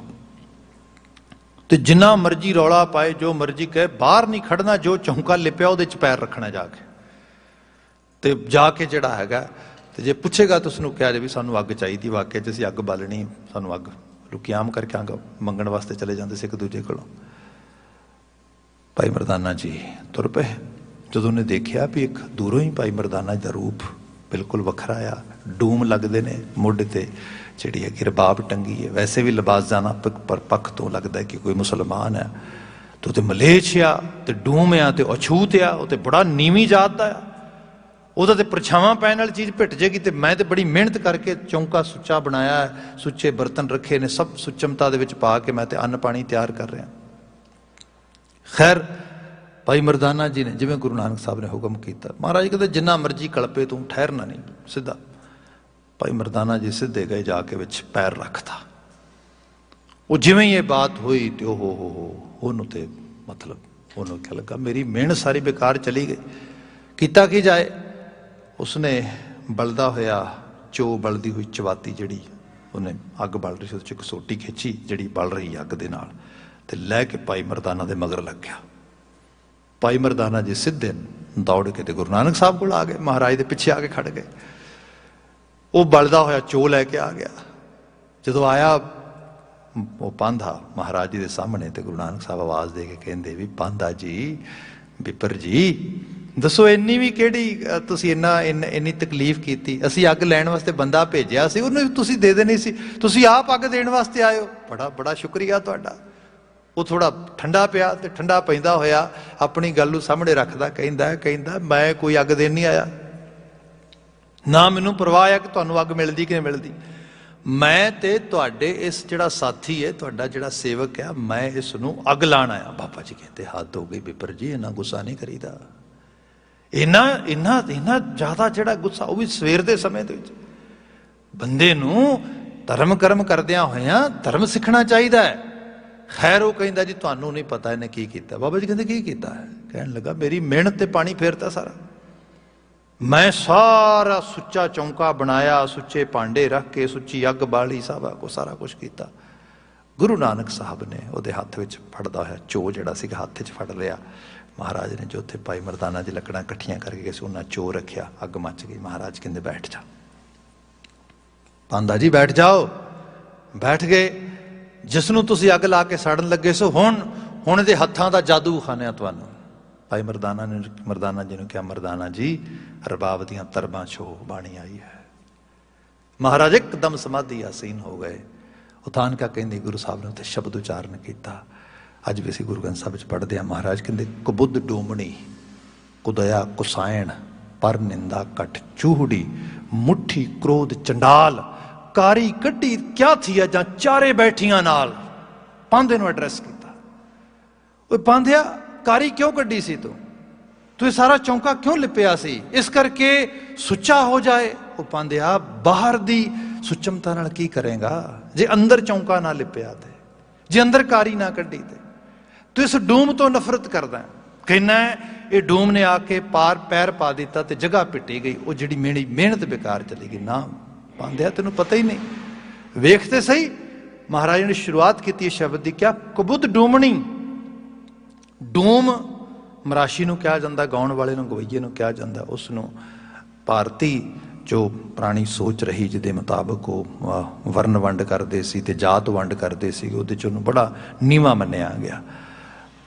ਤੇ ਜਿੰਨਾ ਮਰਜ਼ੀ ਰੌਲਾ ਪਾਏ, ਜੋ ਮਰਜ਼ੀ ਕਹੇ, ਬਾਹਰ ਨਹੀਂ ਖੜਨਾ। ਜੋ ਚੌਂਕਾ ਲਿਪਿਆ ਉਹਦੇ 'ਚ ਪੈਰ ਰੱਖਣਾ ਜਾ ਕੇ ਤੇ ਜਾ ਕੇ ਜਿਹੜਾ ਹੈਗਾ ਤੇ ਜੇ ਪੁੱਛੇਗਾ ਤਾਂ ਉਸਨੂੰ ਕਿਹਾ ਜੇ ਵੀ ਸਾਨੂੰ ਅੱਗ ਚਾਹੀਦੀ, ਵਾਕਿਆ 'ਚ ਅਸੀਂ ਅੱਗ ਬਾਲਣੀ, ਸਾਨੂੰ ਅੱਗ। ਲੋਕੀ ਆਮ ਕਰਕੇ ਅੱਗ ਮੰਗਣ ਵਾਸਤੇ ਚਲੇ ਜਾਂਦੇ ਸੀ ਇੱਕ ਦੂਜੇ ਕੋਲੋਂ। ਭਾਈ ਮਰਦਾਨਾ ਜੀ ਤੁਰ ਪਏ। ਜਦੋਂ ਉਹਨੇ ਦੇਖਿਆ ਵੀ ਇੱਕ ਦੂਰੋਂ ਹੀ ਭਾਈ ਮਰਦਾਨਾ ਜੀ ਦਾ ਰੂਪ ਬਿਲਕੁਲ ਵੱਖਰਾ ਆ, ਡੂਮ ਲੱਗਦੇ ਨੇ ਮੋਢੇ ਤੇ ਜਿਹੜੀ ਹੈਗੀ ਰਬਾਬ ਟੰਗੀ ਹੈ, ਵੈਸੇ ਵੀ ਲਿਬਾਸ ਜਾਣਾ ਪਰ ਪੱਖ ਤੋਂ ਲੱਗਦਾ ਕਿ ਕੋਈ ਮੁਸਲਮਾਨ ਹੈ ਤੇ ਉਹ ਤੇ ਮਲੇਛ ਆ ਤੇ ਡੂਮ ਆ ਤੇ ਅਛੂਤ ਆ, ਉਹ ਤੇ ਬੜਾ ਨੀਵੀਂ ਜਾਤ ਦਾ ਆ, ਉਹਦਾ ਤੇ ਪਰਛਾਵਾਂ ਪੈਣ ਵਾਲੀ ਚੀਜ਼ ਭਿੱਟ ਜੇਗੀ। ਤੇ ਮੈਂ ਤੇ ਬੜੀ ਮਿਹਨਤ ਕਰਕੇ ਚੌਂਕਾ ਸੁੱਚਾ ਬਣਾਇਆ, ਸੁੱਚੇ ਬਰਤਨ ਰੱਖੇ ਨੇ, ਸਭ ਸੁਚਮਤਾ ਦੇ ਵਿੱਚ ਪਾ ਕੇ ਮੈਂ ਤੇ ਅੰਨ ਪਾਣੀ ਤਿਆਰ ਕਰ ਰਿਹਾ। ਖੈਰ ਭਾਈ ਮਰਦਾਨਾ ਜੀ ਨੇ ਜਿਵੇਂ ਗੁਰੂ ਨਾਨਕ ਸਾਹਿਬ ਨੇ ਹੁਕਮ ਕੀਤਾ, ਮਹਾਰਾਜ ਕਹਿੰਦੇ ਜਿੰਨਾ ਮਰਜ਼ੀ ਕਲਪੇ ਤੂੰ ਠਹਿਰਨਾ ਨਹੀਂ, ਸਿੱਧਾ। ਭਾਈ ਮਰਦਾਨਾ ਜੀ ਸਿੱਧੇ ਗਏ, ਜਾ ਕੇ ਵਿੱਚ ਪੈਰ ਰੱਖਤਾ। ਉਹ ਜਿਵੇਂ ਹੀ ਇਹ ਬਾਤ ਹੋਈ ਤੇ ਉਹਨੂੰ ਤੇ ਮਤਲਬ ਉਹਨੂੰ ਕਿਹਾ ਲੱਗਾ ਮੇਰੀ ਮਿਹਨਤ ਸਾਰੀ ਬੇਕਾਰ ਚਲੀ ਗਈ। ਕੀਤਾ ਕੀ ਜਾਏ? ਉਸਨੇ ਬਲਦਾ ਹੋਇਆ ਚੋ ਬਲਦੀ ਹੋਈ ਚਵਾਤੀ ਜਿਹੜੀ ਉਹਨੇ ਅੱਗ ਬਲ ਰਹੀ ਸੀ ਉਹਦੇ 'ਚ ਇੱਕ ਸੋਟੀ ਖਿੱਚੀ ਜਿਹੜੀ ਬਲ ਰਹੀ ਅੱਗ ਦੇ ਨਾਲ ਤੇ ਲੈ ਕੇ ਭਾਈ ਮਰਦਾਨਾ ਦੇ ਮਗਰ ਲੱਗਿਆ। ਭਾਈ ਮਰਦਾਨਾ ਜੀ ਸਿੱਧੇ ਦੌੜ ਕੇ ਤੇ ਗੁਰੂ ਨਾਨਕ ਸਾਹਿਬ ਕੋਲ ਆ ਗਏ, ਮਹਾਰਾਜ ਦੇ ਪਿੱਛੇ ਆ ਕੇ ਖੜ ਗਏ। ਉਹ ਬਲਦਾ ਹੋਇਆ ਚੋ ਲੈ ਕੇ ਆ ਗਿਆ। ਜਦੋਂ ਆਇਆ ਉਹ ਪਾਂਧਾ ਮਹਾਰਾਜ ਜੀ ਦੇ ਸਾਹਮਣੇ ਤੇ ਗੁਰੂ ਨਾਨਕ ਸਾਹਿਬ ਆਵਾਜ਼ ਦੇ ਕੇ ਕਹਿੰਦੇ ਵੀ ਪਾਂਧਾ ਜੀ, ਵਿਪਰ ਜੀ, ਦੱਸੋ ਇੰਨੀ ਵੀ ਕਿਹੜੀ ਤੁਸੀਂ ਇੰਨੀ ਤਕਲੀਫ ਕੀਤੀ? ਅਸੀਂ ਅੱਗ ਲੈਣ ਵਾਸਤੇ ਬੰਦਾ ਭੇਜਿਆ ਸੀ, ਉਹਨੂੰ ਤੁਸੀਂ ਦੇ ਦੇਣੀ ਸੀ, ਤੁਸੀਂ ਆਪ ਅੱਗ ਦੇਣ ਵਾਸਤੇ ਆਏ ਹੋ। ਬੜਾ ਸ਼ੁਕਰੀਆ ਤੁਹਾਡਾ। ਉਹ ਥੋੜਾ ਠੰਡਾ ਪਿਆ ਤੇ ਠੰਡਾ ਪੈਂਦਾ ਹੋਇਆ ਆਪਣੀ ਗੱਲ ਨੂੰ ਸਾਹਮਣੇ ਰੱਖਦਾ ਕਹਿੰਦਾ ਮੈਂ ਕੋਈ ਅੱਗ ਦੇਣ ਨਹੀਂ ਆਇਆ, ਨਾ ਮੈਨੂੰ ਪਰਵਾਹ ਹੈ ਕਿ ਤੁਹਾਨੂੰ ਅੱਗ ਮਿਲਦੀ ਕਿ ਨਹੀਂ ਮਿਲਦੀ। ਮੈਂ ਤੇ ਤੁਹਾਡੇ ਇਸ ਜਿਹੜਾ ਸਾਥੀ ਹੈ, ਤੁਹਾਡਾ ਜਿਹੜਾ ਸੇਵਕ ਆ, ਮੈਂ ਇਸ ਨੂੰ ਅੱਗ ਲਾਣ ਆਇਆ। ਬਾਬਾ ਜੀ ਕਹਿੰਦੇ ਹੱਦ ਹੋ ਗਈ ਵਿਪਰ ਜੀ, ਇੰਨਾ ਗੁੱਸਾ ਨਹੀਂ ਕਰੀਦਾ। ਇੰਨਾ ਜ਼ਿਆਦਾ ਜਿਹੜਾ ਗੁੱਸਾ, ਉਹ ਵੀ ਸਵੇਰ ਦੇ ਸਮੇਂ ਦੇ ਵਿੱਚ। ਬੰਦੇ ਨੂੰ ਧਰਮ ਕਰਮ ਕਰਦਿਆਂ ਹੋਇਆਂ ਧਰਮ ਸਿੱਖਣਾ ਚਾਹੀਦਾ ਹੈ। ਖੈਰ ਉਹ ਕਹਿੰਦਾ ਜੀ ਤੁਹਾਨੂੰ ਨਹੀਂ ਪਤਾ ਇਹਨੇ ਕੀ ਕੀਤਾ। ਬਾਬਾ ਜੀ ਕਹਿੰਦੇ ਕੀ ਕੀਤਾ ਹੈ? ਕਹਿਣ ਲੱਗਾ ਮੇਰੀ ਮਿਹਨਤ ਤੇ ਪਾਣੀ ਫੇਰਤਾ ਸਾਰਾ। ਮੈਂ ਸਾਰਾ ਸੁੱਚਾ ਚੌਂਕਾ ਬਣਾਇਆ, ਸੁੱਚੇ ਭਾਂਡੇ ਰੱਖ ਕੇ ਸੁੱਚੀ ਅੱਗ ਬਾਲੀ, ਸਾਰਾ ਕੁਛ ਕੀਤਾ। ਗੁਰੂ ਨਾਨਕ ਸਾਹਿਬ ਨੇ ਉਹਦੇ ਹੱਥ ਵਿੱਚ ਫੜਦਾ ਹੋਇਆ ਚੋ ਜਿਹੜਾ ਸੀਗਾ ਹੱਥ 'ਚ ਫੜ ਲਿਆ। ਮਹਾਰਾਜ ਨੇ ਜੋ ਉੱਥੇ ਭਾਈ ਮਰਦਾਨਾ ਦੀ ਲੱਕੜਾਂ ਇਕੱਠੀਆਂ ਕਰਕੇ ਸੀ ਉਹਨਾਂ ਚੋ ਰੱਖਿਆ। ਅੱਗ ਮੱਚ ਗਈ। ਮਹਾਰਾਜ ਕਹਿੰਦੇ ਬੈਠ ਜਾ। ਪਾਂਦਾ ਜੀ ਬੈਠ ਜਾਓ। ਬੈਠ ਗਏ। ਜਿਸ ਨੂੰ ਤੁਸੀਂ ਅੱਗ ਲਾ ਕੇ ਸਾੜਨ ਲੱਗੇ ਸੋ ਹੁਣ ਇਹਦੇ ਹੱਥਾਂ ਦਾ ਜਾਦੂ ਖਾਣਿਆ ਤੁਹਾਨੂੰ। ਭਾਈ ਮਰਦਾਨਾ ਨੇ ਮਰਦਾਨਾ ਜੀ ਨੂੰ ਕਿਹਾ ਮਰਦਾਨਾ ਜੀ ਰਬਾਬ ਦੀਆਂ ਤਰਬਾਂ ਛੋ ਬਾਣੀ ਆਈ ਹੈ। ਮਹਾਰਾਜ ਇੱਕਦਮ ਸਮਾਧੀ ਆਸੀਨ ਹੋ ਗਏ। ਉਥਾਨਕਾ ਕਹਿੰਦੇ ਗੁਰੂ ਸਾਹਿਬ ਨੇ ਉੱਥੇ ਸ਼ਬਦ ਉਚਾਰਨ ਕੀਤਾ। ਅੱਜ ਵੀ ਅਸੀਂ ਗੁਰੂ ਗ੍ਰੰਥ ਸਾਹਿਬ ਵਿੱਚ ਪੜ੍ਹਦੇ ਹਾਂ। ਮਹਾਰਾਜ ਕਹਿੰਦੇ ਕੁਬੁੱਧ ਡੋਮਣੀ ਕੁਦਇਆ ਕੁਸਾਇਣ ਪਰ ਨਿੰਦਾ ਘਟ ਚੂਹੜੀ ਮੁੱਠੀ ਕ੍ਰੋਧ ਚੰਡਾਲ ਕਾਰੀ ਕੱਢੀ ਕਿਆ ਥੀਆ ਜਾਂ ਚਾਰੇ ਬੈਠੀਆਂ ਨਾਲ। ਪਾਂਧੇ ਨੂੰ ਐਡਰੈਸ ਕੀਤਾ। ਉਹ ਪਾਂਧਿਆ ਕਾਰੀ ਕਿਉਂ ਕੱਢੀ ਸੀ ਤੂੰ ਇਹ ਸਾਰਾ ਚੌਂਕਾ ਕਿਉਂ ਲਿਪਿਆ ਸੀ? ਇਸ ਕਰਕੇ ਸੁੱਚਾ ਹੋ ਜਾਏ। ਉਹ ਪਾਂਧਿਆ ਬਾਹਰ ਦੀ ਸੁਚਮਤਾ ਨਾਲ ਕੀ ਕਰੇਗਾ ਜੇ ਅੰਦਰ ਚੌਂਕਾ ਨਾ ਲਿਪਿਆ ਤੇ, ਜੇ ਅੰਦਰ ਕਾਰੀ ਨਾ ਕੱਢੀ ਤੇ। ਤੂੰ ਇਸ ਡੂਮ ਤੋਂ ਨਫ਼ਰਤ ਕਰਦਾ। ਕਹਿੰਦਾ ਇਹ ਡੂਮ ਨੇ ਆ ਕੇ ਪੈਰ ਪਾ ਦਿੱਤਾ ਤੇ ਜਗ੍ਹਾ ਪਿੱਟੀ ਗਈ। ਉਹ ਜਿਹੜੀ ਮੇਰੀ ਮਿਹਨਤ ਬੇਕਾਰ ਚਲੀ ਗਈ। ਨਾ ਪਾਂਧਿਆ ਤੈਨੂੰ ਪਤਾ ਹੀ ਨਹੀਂ। ਵੇਖ ਤੇ ਸਹੀ ਮਹਾਰਾਜ ਨੇ ਸ਼ੁਰੂਆਤ ਕੀਤੀ ਸ਼ਬਦ ਦੀ, ਕਿਆ ਕੁਬੁੱਧ ਡੂਮਣੀ। ਡੂਮ ਮਰਾਸ਼ੀ ਨੂੰ ਕਿਹਾ ਜਾਂਦਾ, ਗਾਉਣ ਵਾਲੇ ਨੂੰ ਗਵਈਏ ਨੂੰ ਕਿਹਾ ਜਾਂਦਾ। ਉਸ ਨੂੰ ਭਾਰਤੀ ਜੋ ਪੁਰਾਣੀ ਸੋਚ ਰਹੀ ਜਿਹਦੇ ਮੁਤਾਬਕ ਉਹ ਵਰਨ ਵੰਡ ਕਰਦੇ ਸੀ ਤੇ ਜਾਤ ਵੰਡ ਕਰਦੇ ਸੀ, ਉਹਦੇ 'ਚ ਉਹਨੂੰ ਬੜਾ ਨੀਵਾਂ ਮੰਨਿਆ ਗਿਆ।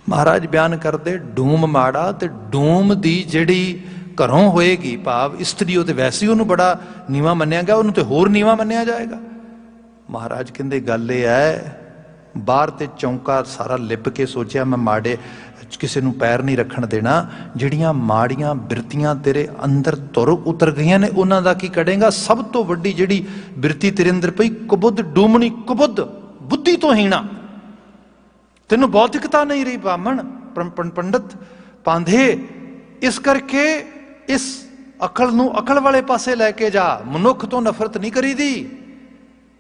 ਮਹਾਰਾਜ ਬਿਆਨ ਕਰਦੇ ਡੂਮ ਮਾੜਾ ਤੇ ਡੂਮ ਦੀ ਜਿਹੜੀ ਘਰੋਂ ਹੋਏਗੀ ਭਾਵ ਇਸਤਰੀ, ਉਹ ਤੇ ਵੈਸੇ ਹੀ ਉਹਨੂੰ ਬੜਾ ਨੀਵਾਂ ਮੰਨਿਆ ਗਿਆ, ਉਹਨੂੰ ਤੇ ਹੋਰ ਨੀਵਾਂ ਮੰਨਿਆ ਜਾਏਗਾ। ਮਹਾਰਾਜ ਕਹਿੰਦੇ ਗੱਲ ਇਹ ਹੈ ਬਾਹਰ ਤੇ ਚੌਂਕਾ ਸਾਰਾ ਲਿਪ ਕੇ ਸੋਚਿਆ ਮੈਂ ਮਾੜੇ ਕਿਸੇ ਨੂੰ ਪੈਰ ਨਹੀਂ ਰੱਖਣ ਦੇਣਾ। ਜਿਹੜੀਆਂ ਮਾੜੀਆਂ ਬਿਰਤੀਆਂ ਤੇਰੇ ਅੰਦਰ ਤੁਰ ਉਤਰ ਗਈਆਂ ਨੇ ਉਹਨਾਂ ਦਾ ਕੀ ਕੱਢੇਗਾ? ਸਭ ਤੋਂ ਵੱਡੀ ਜਿਹੜੀ ਬਿਰਤੀ ਤੇਰੇ ਅੰਦਰ ਪਈ ਕੁਬੁੱਧ ਡੂਮਣੀ, ਕੁਬੁੱਧ ਬੁੱਧੀ ਤੋਂ ਹੀਣਾ। ਤੈਨੂੰ ਬੌਧਿਕਤਾ ਨਹੀਂ ਰਹੀ ਬਾਹਮਣ ਪੰਡਤ ਪਾਂਧੇ। ਇਸ ਕਰਕੇ ਇਸ ਅਕਲ ਨੂੰ ਅਕਲ ਵਾਲੇ ਪਾਸੇ ਲੈ ਕੇ ਜਾ। ਮਨੁੱਖ ਤੋਂ ਨਫ਼ਰਤ ਨਹੀਂ ਕਰੀਦੀ।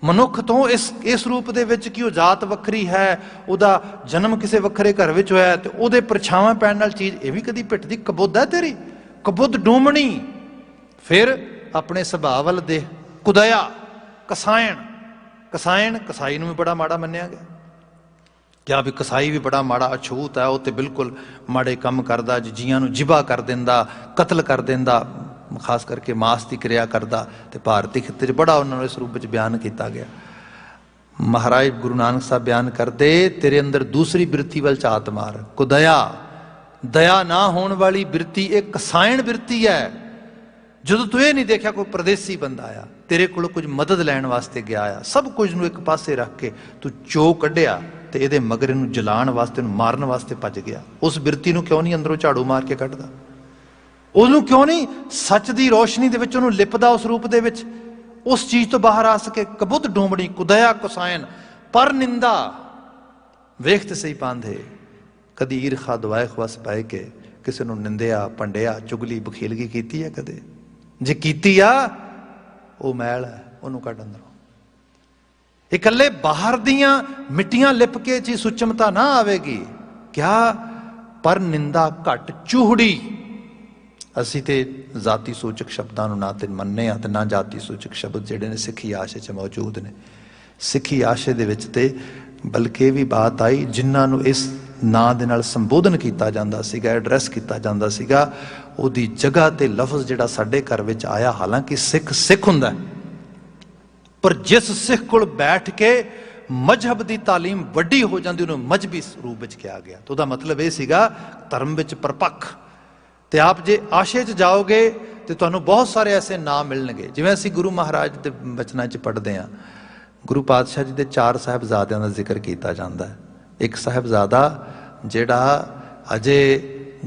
ਮਨੁੱਖ ਤੋਂ ਇਸ ਰੂਪ ਦੇ ਵਿੱਚ ਕਿ ਉਹ ਜਾਤ ਵੱਖਰੀ ਹੈ, ਉਹਦਾ ਜਨਮ ਕਿਸੇ ਵੱਖਰੇ ਘਰ ਵਿੱਚ ਹੋਇਆ ਤੇ ਉਹਦੇ ਪਰਛਾਵਾਂ ਪੈਣ ਨਾਲ ਚੀਜ਼ ਇਹ ਵੀ ਕਦੀ ਪਿੱਟਦੀ। ਕਬੁੱਧ ਹੈ ਤੇਰੀ, ਕਬੁੱਧ ਡੂਮਣੀ। ਫਿਰ ਆਪਣੇ ਸੁਭਾਅ ਵੱਲ ਦੇ। ਕੁਦਇਆ ਕਸਾਇਣ, ਕਸਾਈ ਨੂੰ ਵੀ ਬੜਾ ਮਾੜਾ ਮੰਨਿਆ ਗਿਆ। ਕਿਹਾ ਵੀ ਕਸਾਈ ਵੀ ਬੜਾ ਮਾੜਾ ਅਛੂਤ ਹੈ, ਉਹ ਤੇ ਬਿਲਕੁਲ ਮਾੜੇ ਕੰਮ ਕਰਦਾ, ਜੀਆਂ ਨੂੰ ਜਿਬਾ ਕਰ ਦਿੰਦਾ, ਕਤਲ ਕਰ ਦਿੰਦਾ, ਖਾਸ ਕਰਕੇ ਮਾਸ ਦੀ ਕਿਰਿਆ ਕਰਦਾ। ਤੇ ਭਾਰਤੀ ਖਿੱਤੇ 'ਚ ਬੜਾ ਉਹਨਾਂ ਨੂੰ ਇਸ ਰੂਪ ਵਿੱਚ ਬਿਆਨ ਕੀਤਾ ਗਿਆ। ਮਹਾਰਾਜ ਗੁਰੂ ਨਾਨਕ ਸਾਹਿਬ ਬਿਆਨ ਕਰਦੇ ਤੇਰੇ ਅੰਦਰ ਦੂਸਰੀ ਬਿਰਤੀ ਵੱਲ ਝਾਤ ਮਾਰ। ਕੁਦਇਆ ਦਇਆ ਨਾ ਹੋਣ ਵਾਲੀ ਬਿਰਤੀ ਇਹ ਕਸਾਇਣ ਬਿਰਤੀ ਹੈ। ਜਦੋਂ ਤੂੰ ਇਹ ਨਹੀਂ ਦੇਖਿਆ ਕੋਈ ਪਰਦੇਸੀ ਬੰਦਾ ਆ ਤੇਰੇ ਕੋਲ ਕੁਝ ਮਦਦ ਲੈਣ ਵਾਸਤੇ ਗਿਆ ਆ, ਸਭ ਕੁਝ ਨੂੰ ਇੱਕ ਪਾਸੇ ਰੱਖ ਕੇ ਤੂੰ ਚੋ ਕੱਢਿਆ ਤੇ ਇਹਦੇ ਮਗਰ ਇਹਨੂੰ ਜਲਾਉਣ ਵਾਸਤੇ, ਇਹਨੂੰ ਮਾਰਨ ਵਾਸਤੇ ਭੱਜ ਗਿਆ। ਉਸ ਬਿਰਤੀ ਨੂੰ ਕਿਉਂ ਨਹੀਂ ਅੰਦਰੋਂ ਝਾੜੂ ਮਾਰ ਕੇ ਕੱਢਦਾ? ਉਹਨੂੰ ਕਿਉਂ ਨਹੀਂ ਸੱਚ ਦੀ ਰੋਸ਼ਨੀ ਦੇ ਵਿੱਚ ਉਹਨੂੰ ਲਿਪਦਾ? ਉਸ ਰੂਪ ਦੇ ਵਿੱਚ ਉਸ ਚੀਜ਼ ਤੋਂ ਬਾਹਰ ਆ ਸਕੇ। ਕਬੁੱਧ ਡੂਮਣੀ ਕੁਦਇਆ ਕੁਸਾਇਨ ਪਰ ਨਿੰਦਾ। ਵੇਖ ਤੇ ਸਹੀ ਪਾਂਧੇ ਕਦੀ ਈਰਖਾ ਦਵਾਇਖ ਵਸ ਪੈ ਕੇ ਕਿਸੇ ਨੂੰ ਨਿੰਦਿਆ, ਭੰਡਿਆ, ਚੁਗਲੀ, ਬਖੀਲਗੀ ਕੀਤੀ ਹੈ ਕਦੇ? ਜੇ ਕੀਤੀ ਆ ਉਹ ਮੈਲ ਹੈ, ਉਹਨੂੰ ਕੱਢ ਅੰਦਰੋਂ। ਇਕੱਲੇ ਬਾਹਰ ਦੀਆਂ ਮਿੱਟੀਆਂ ਲਿਪ ਕੇ ਜੀ ਸੁਚਮਤਾ ਨਾ ਆਵੇਗੀ। ਕਿਆ ਪਰ ਨਿੰਦਾ ਘਟ ਚੂਹੜੀ। ਅਸੀਂ ਤੇ ਜਾਤੀ ਸੂਚਕ ਸ਼ਬਦਾਂ ਨੂੰ ਨਾ ਤੇ ਮੰਨੇ ਆ ਤੇ ਨਾ ਜਾਤੀ ਸੂਚਕ ਸ਼ਬਦ ਜਿਹੜੇ ਨੇ ਸਿੱਖੀ ਆਸ਼ੇ 'ਚ ਮੌਜੂਦ ਨੇ। ਸਿੱਖੀ ਆਸ਼ੇ ਦੇ ਵਿੱਚ ਤੇ ਬਲਕਿ ਵੀ ਬਾਤ ਆਈ ਜਿਨ੍ਹਾਂ ਨੂੰ ਇਸ ਨਾਂ ਦੇ ਨਾਲ ਸੰਬੋਧਨ ਕੀਤਾ ਜਾਂਦਾ ਸੀਗਾ, ਐਡਰੈਸ ਕੀਤਾ ਜਾਂਦਾ ਸੀਗਾ, ਉਹਦੀ ਜਗ੍ਹਾ ਤੇ ਲਫ਼ਜ਼ ਜਿਹੜਾ ਸਾਡੇ ਘਰ ਵਿੱਚ ਆਇਆ, ਹਾਲਾਂਕਿ ਸਿੱਖ ਹੁੰਦਾ, ਪਰ ਜਿਸ ਸਿੱਖ ਕੋਲ ਬੈਠ ਕੇ ਮਜ਼ਹਬ ਦੀ ਤਾਲੀਮ ਵੱਡੀ ਹੋ ਜਾਂਦੀ ਉਹਨੂੰ ਮਜ਼ਹਬੀ ਰੂਪ ਵਿੱਚ ਕਿਹਾ ਗਿਆ। ਤਾਂ ਉਹਦਾ ਮਤਲਬ ਇਹ ਸੀਗਾ ਧਰਮ ਵਿੱਚ ਪਰਪੱਖ। ਤੇ ਆਪ ਜੇ ਆਸ਼ੇ 'ਚ ਜਾਓਗੇ ਤੇ ਤੁਹਾਨੂੰ ਬਹੁਤ ਸਾਰੇ ਐਸੇ ਨਾਂ ਮਿਲਣਗੇ। ਜਿਵੇਂ ਅਸੀਂ ਗੁਰੂ ਮਹਾਰਾਜ ਦੇ ਬਚਨਾਂ 'ਚ ਪੜ੍ਹਦੇ ਹਾਂ, ਗੁਰੂ ਪਾਤਸ਼ਾਹ ਜੀ ਦੇ 4 ਸਾਹਿਬਜ਼ਾਦਿਆਂ ਦਾ ਜ਼ਿਕਰ ਕੀਤਾ ਜਾਂਦਾ ਹੈ। एक साहिबजादा जिहड़ा अजे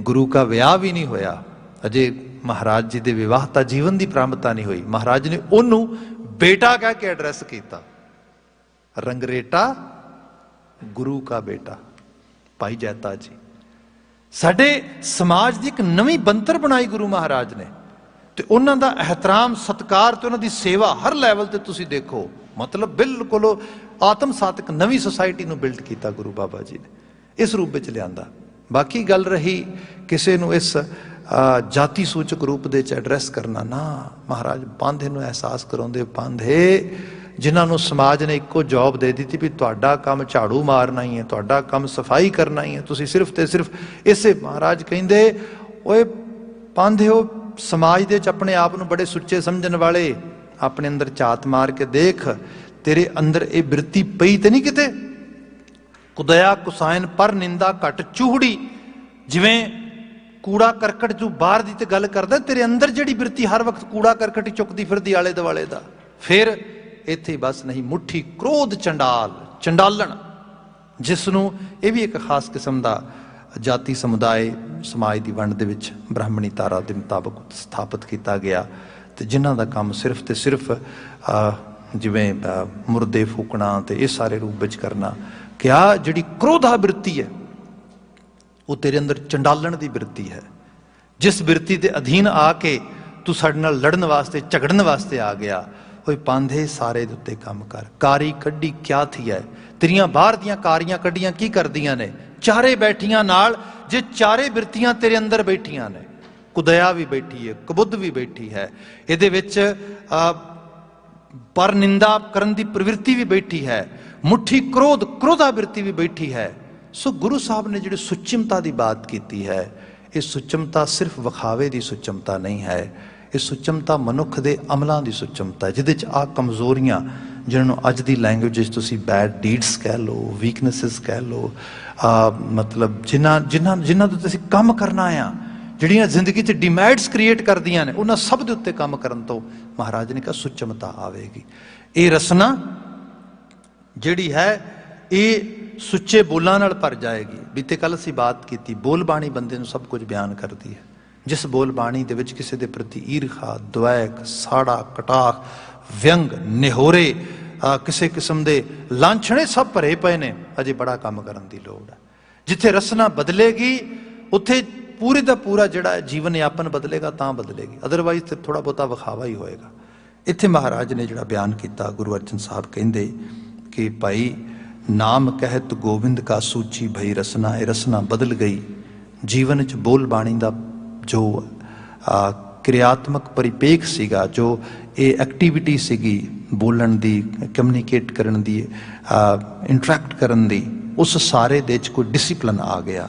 गुरु का विआह भी नहीं होया, अजे महाराज जी के विवाहता जीवन की प्रारंभता नहीं हुई, महाराज ने उन्होंने बेटा कह के एड्रैस किया। रंगरेटा गुरु का बेटा भाई जैता जी। साडे समाज की एक नवी बनतर बनाई गुरु महाराज ने, तो उन्हों का एहतराम सत्कार तो उन्होंने सेवा हर लैवल पर तुसीं देखो, मतलब बिल्कुल आत्मसात एक नवी सोसाइटी को बिल्ड किया गुरु बाबा जी ने इस रूप में लिया। बाकी गल रही किसी को इस जाति सूचक रूप दे एड्रैस करना ना, महाराज पांधे को एहसास कराते, पांधे जिन्होंने समाज ने एको जॉब दे दी थी भी तुहाडा काम झाड़ू मारना ही है, तुहाडा काम सफाई करना ही है, तुसीं सिर्फ तो सिर्फ इसे महाराज कहिंदे ओए पांधे हो समाज दे अपने आप को बड़े सुच्चे समझण वाले, अपने अंदर झात मार के देख तेरे अंदर ये बिरती पई तो नहीं किते। कुदया कुसायन पर निंदा घट चूहड़ी, जिवें कूड़ा करकट जो बाहर की तो गल करदा, तेरे अंदर जिहड़ी बिरती हर वक्त कूड़ा करकट ही चुकती फिरदी आले दुआले दा। फिर इत्थे बस नहीं, मुट्ठी क्रोध चंडाल चंडालन, जिसनों ये भी एक खास किस्म का जाति समुदाय समाज की वंड दे विच ब्राह्मणी धारा के मुताबक स्थापित किया गया, तो जिन्हों का काम सिर्फ तो सिर्फ जिवें मुर्दे फूकना तो इस सारे रूप में करना। क्या जिहड़ी क्रोधा बिरती है वो तेरे अंदर चंडालण की बिरती है, जिस बिरती के अधीन आके तू साडे नाल लड़न वास्ते झगड़न वास्ते आ गया। कोई पांधे सारे दे उत्ते काम कर, कारी कड्डी क्या थी है, तेरियां बाहर दियां कारियां कड्डियां की करदियां ने, चारे बैठियां नाल जे चारे बिरतियां तेरे अंदर बैठियां ने, कुदया भी बैठी है, कबुद्ध भी बैठी है, इहदे विच पर निंदा करन दी प्रवृत्ति भी बैठी है, मुट्ठी क्रोध क्रोधा बिरती भी बैठी है। सो गुरु साहब ने जिहड़ी सुचमता की बात की है, ये सुचमता सिर्फ विखावे की सुचमता नहीं है, ये सुचमता मनुख के अमलों की सुचमता है, जिहदे च आ कमजोरियां जिन्होंने अज की लैंग्वेज तुसी बैड डीड्स कह लो, वीकनेसिस कह लो, मतलब जिन्हां तो तुसी काम करना आ, जिहड़ियां जिंदगी च डिमैड्स क्रिएट करदियां ने, उन्हां सब दे उत्ते काम करन तो महाराज ने कहा सुचमता आवेगी। ये रसना जिहड़ी है ये सुच्चे बोलां नाल भर जाएगी। बीते कल असीं बात की, बोल बाणी बंदे नूं सब कुछ बयान करती है, जिस बोल बाणी दे विच किसी दे प्रति ईरखा, द्वैक, साड़ा, कटाख, व्यंग, निहोरे, किसी किस्म के लांछने सब भरे पे ने, अजे बड़ा काम करन दी लोड़ है। जिथे रसना बदलेगी उत्थे पूरे का पूरा जिहड़ा जीवन यापन बदलेगा, तां बदलेगी, अदरवाइज तो थोड़ा बहुता विखावा ही होएगा। इत्थे महाराज ने जिहड़ा बयान किया, गुरु अर्जन साहब कहिंदे कि भाई नाम कहत गोविंद का सूची भई रसना, ये रसना बदल गई। जीवन च बोल बाणी का जो क्रियात्मक परिपेख सीगा, जो ये एक्टिविटी सीगी बोलन दी, कम्यूनीकेट करन दी, इंटरैक्ट करन दी, उस सारे दे च कोई डिसिपलिन आ गया।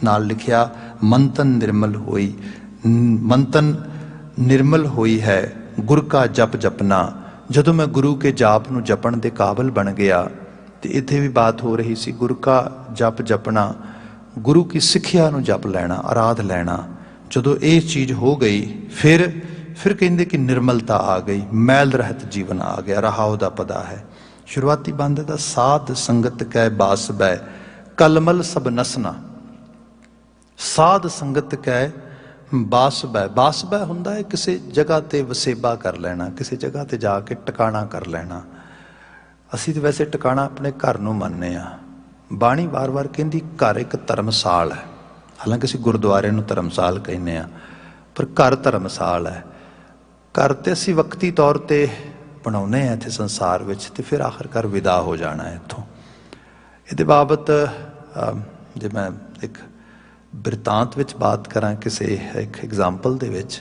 नाल लिखिया मंतन निर्मल होई, मंतन निर्मल होई है गुर का जप जपना। जदों मैं गुरु के जाप नूं जपण दे काबिल बन गया, तो इत्थे भी बात हो रही सी गुरु का जप जपना, गुरु की सिक्ख्या नूं जप लैना, आराध लैना। जदों ये चीज़ हो गई, फिर कहिंदे कि निर्मलता आ गई, मैल रहत जीवन आ गया। रहाओ दा पदा है, शुरुआती बंद दा साध संगत कै बास बै, कलमल सब नसना। साध संगत कै बास बै, बास बै हुंदा है किसी जगह ते वसेबा कर लेना, किसी जगह ते जाके टिकाणा कर लेना। असीं तो वैसे टिकाणा अपने घर नूं मनने आ। बाणी बार बार कहंदी घर एक धर्मसाल है, हालांकि असीं गुरुद्वारे नूं धर्मसाल कहने आ, पर घर धर्मसाल है। घर तो असीं वक्ती तौर पर बनाउने हैं इत्थे संसार विच, ते फिर आखिरकार विदा हो जाना है इत्थों। इहदे बाबत जे मैं एक बिरतांत विच बात करा किसी एक एग्जाम्पल दे विच,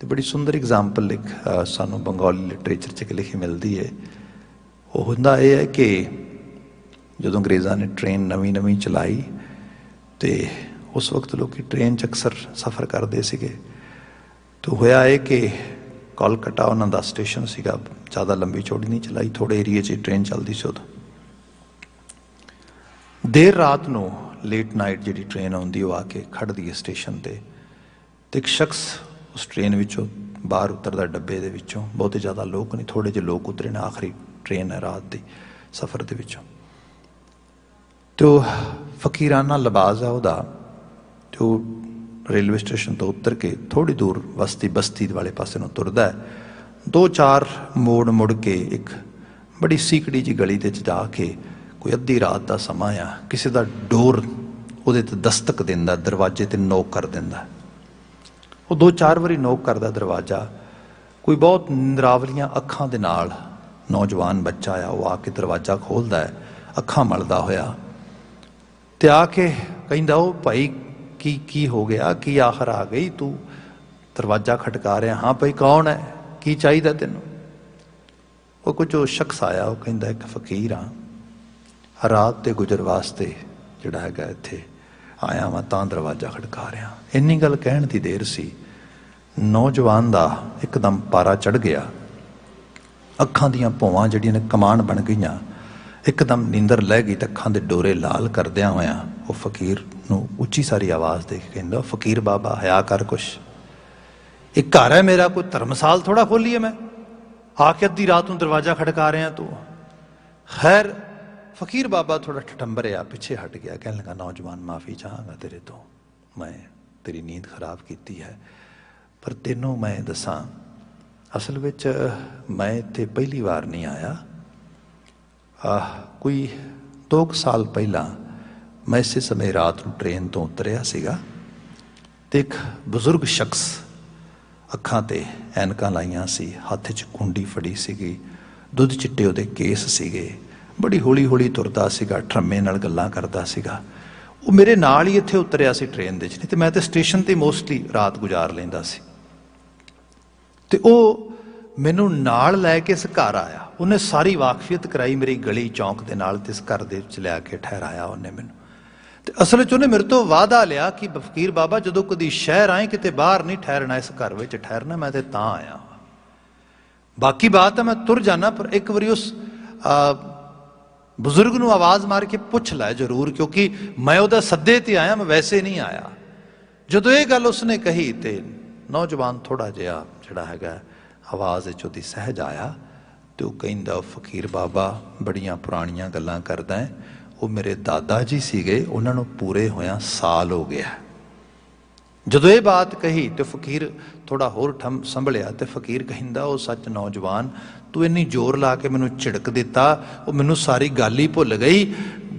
ते बड़ी सुंदर एग्जाम्पल एक सानू बंगाली लिटरेचर च लिखी मिलती है। वो हुंदा यह है कि जदों अंग्रेज़ां ने ट्रेन नवीं नवीं चलाई, तो उस वक्त लोग ट्रेन च अक्सर सफ़र करते सीगे। तो होया है कि कोलकाता उन्हां दा स्टेशन सीगा, ज़्यादा लंबी चौड़ी नहीं चलाई, थोड़े एरिए च ट्रेन चलती सी। उदों देर रात नूं लेट नाइट जी ट्रेन आती वो आके खड़दी है स्टेशन पर, तो एक शख्स उस ट्रेन विचों बाहर उतरदा, डब्बे दे विचों। बहुते ज़्यादा लोग नहीं, थोड़े जे लोग उतरे ने, आखिरी ट्रेन है रात की सफ़र दे विचों। तो फकीराना लिबास है ਉਹਦਾ जो रेलवे स्टेशन तो उतर के थोड़ी दूर बस्ती वाले पासे ਨੂੰ ਤੁਰਦਾ है। 2-4 मोड़ मुड़ के एक बड़ी सीकड़ी जी गली ਦੇ ਚ ਜਾ ਕੇ कोई अद्धी रात का समा आ किसी का डोर ਉਹਦੇ ਤੇ दस्तक ਦਿੰਦਾ, दरवाजे ते नोक कर ਦਿੰਦਾ। ਉਹ 2-4 ਵਾਰੀ नोक करदा दरवाजा। कोई बहुत निंदरावलियां अखां दे नाल नौजवान बच्चा आ, वो आके दरवाजा खोलदा है अखां मलदा होया ते आके कहंदा ओ भाई की हो गया, की आखिर आ गई तू दरवाजा खटका रहा? हाँ भाई कौन है, की चाहिए तेन? वो कुछ शख्स आया, वो कहता एक फकीर हाँ, रात के गुजर वास्ते जिहड़ा हैगा इत्थे आया मैं तां दरवाजा खटका रहा। इन्नी गल कहण दी देर सी, नौजवान दा एकदम पारा चढ़ गया। अखां दियां भौवां जिहड़ियां ने कमान बन गईयां, एकदम नींदर लै गई ते अखां दे डोरे लाल करदियां होया वो फकीर नूं उच्ची सारी आवाज़ दे के कहंदा, फकीर बाबा हया कर कुछ, एक घर है मेरा, कोई धर्मसाल थोड़ा खोली है मैं, आके अद्धी रात नूं दरवाजा खटका रहा तू। खैर फकीर बाबा थोड़ा ठठंबर आ, पिछे हट गया, कहने लगा नौजवान माफ़ी चाहांगा तेरे तो, मैं तेरी नींद खराब की है, पर तेनों मैं दसां असल विच मैं इत्थे पहली बार नहीं आया। कोई 2 साल पहला मैं इस समय रात नूं ट्रेन तो उतरिया सीगा ते एक बजुर्ग शख्स अखां ते ऐनकां लाइयां सी, हत्थ च कुंडी फड़ी सीगी, दुध चिट्टे उहदे केस सीगे, बड़ी हौली हौली तुरदा सीगा, ठरम्मे नाल गल्लां करदा सीगा। वो मेरे नाल ही इत्थे उतरिया सी ट्रेन दे, नहीं ते मैं ते स्टेशन ते मोस्टली रात गुजार लैंदा सी। ते ਉਹ ਮੈਨੂੰ ਨਾਲ ਲੈ ਕੇ ਇਸ ਘਰ ਆਇਆ, ਉਹਨੇ ਸਾਰੀ ਵਾਕਫੀਅਤ ਕਰਾਈ ਮੇਰੀ ਗਲੀ ਚੌਂਕ ਦੇ ਨਾਲ ਤੇ ਇਸ ਘਰ ਦੇ ਵਿੱਚ ਲਿਆ ਕੇ ਠਹਿਰਾਇਆ ਉਹਨੇ ਮੈਨੂੰ। ਤੇ ਅਸਲ ਵਿੱਚ ਉਹਨੇ ਮੇਰੇ ਤੋਂ ਵਾਅਦਾ ਲਿਆ ਕਿ ਫਕੀਰ ਬਾਬਾ ਜਦੋਂ ਕਦੀ ਸ਼ਹਿਰ ਆਏ ਕਿਤੇ ਬਾਹਰ ਨਹੀਂ ਠਹਿਰਨਾ, ਇਸ ਘਰ ਵਿੱਚ ਠਹਿਰਨਾ, ਮੈਂ ਤੇ ਤਾਂ ਆਇਆ। ਬਾਕੀ ਬਾਤ ਹੈ ਮੈਂ ਤੁਰ ਜਾਣਾ, ਪਰ ਇੱਕ ਵਾਰੀ ਉਸ ਬਜ਼ੁਰਗ ਨੂੰ ਆਵਾਜ਼ ਮਾਰ ਕੇ ਪੁੱਛ ਲੈ ਜ਼ਰੂਰ, ਕਿਉਂਕਿ ਮੈਂ ਉਹਦਾ ਸੱਦੇ ਤੇ ਆਇਆ, ਮੈਂ ਵੈਸੇ ਨਹੀਂ ਆਇਆ। ਜਦੋਂ ਇਹ ਗੱਲ ਉਸਨੇ ਕਹੀ ਤੇ नौजवान थोड़ा जिहा जिहड़ा हैगा आवाज़ विच उहदी सहज आया तो कहंदा, फकीर बाबा बड़ियां पुरानियां गल्लां करदा है, वो मेरे दादा जी सीगे, उन्हां नूं पूरे होया साल हो गया। जदों ये बात कही तो फकीर थोड़ा होर संभलिया तो फकीर कहंदा, वो सच नौजवान तू इन्नी जोर ला के मैनूं झिड़क दिता, वो मैनूं सारी गल ही भुल गई।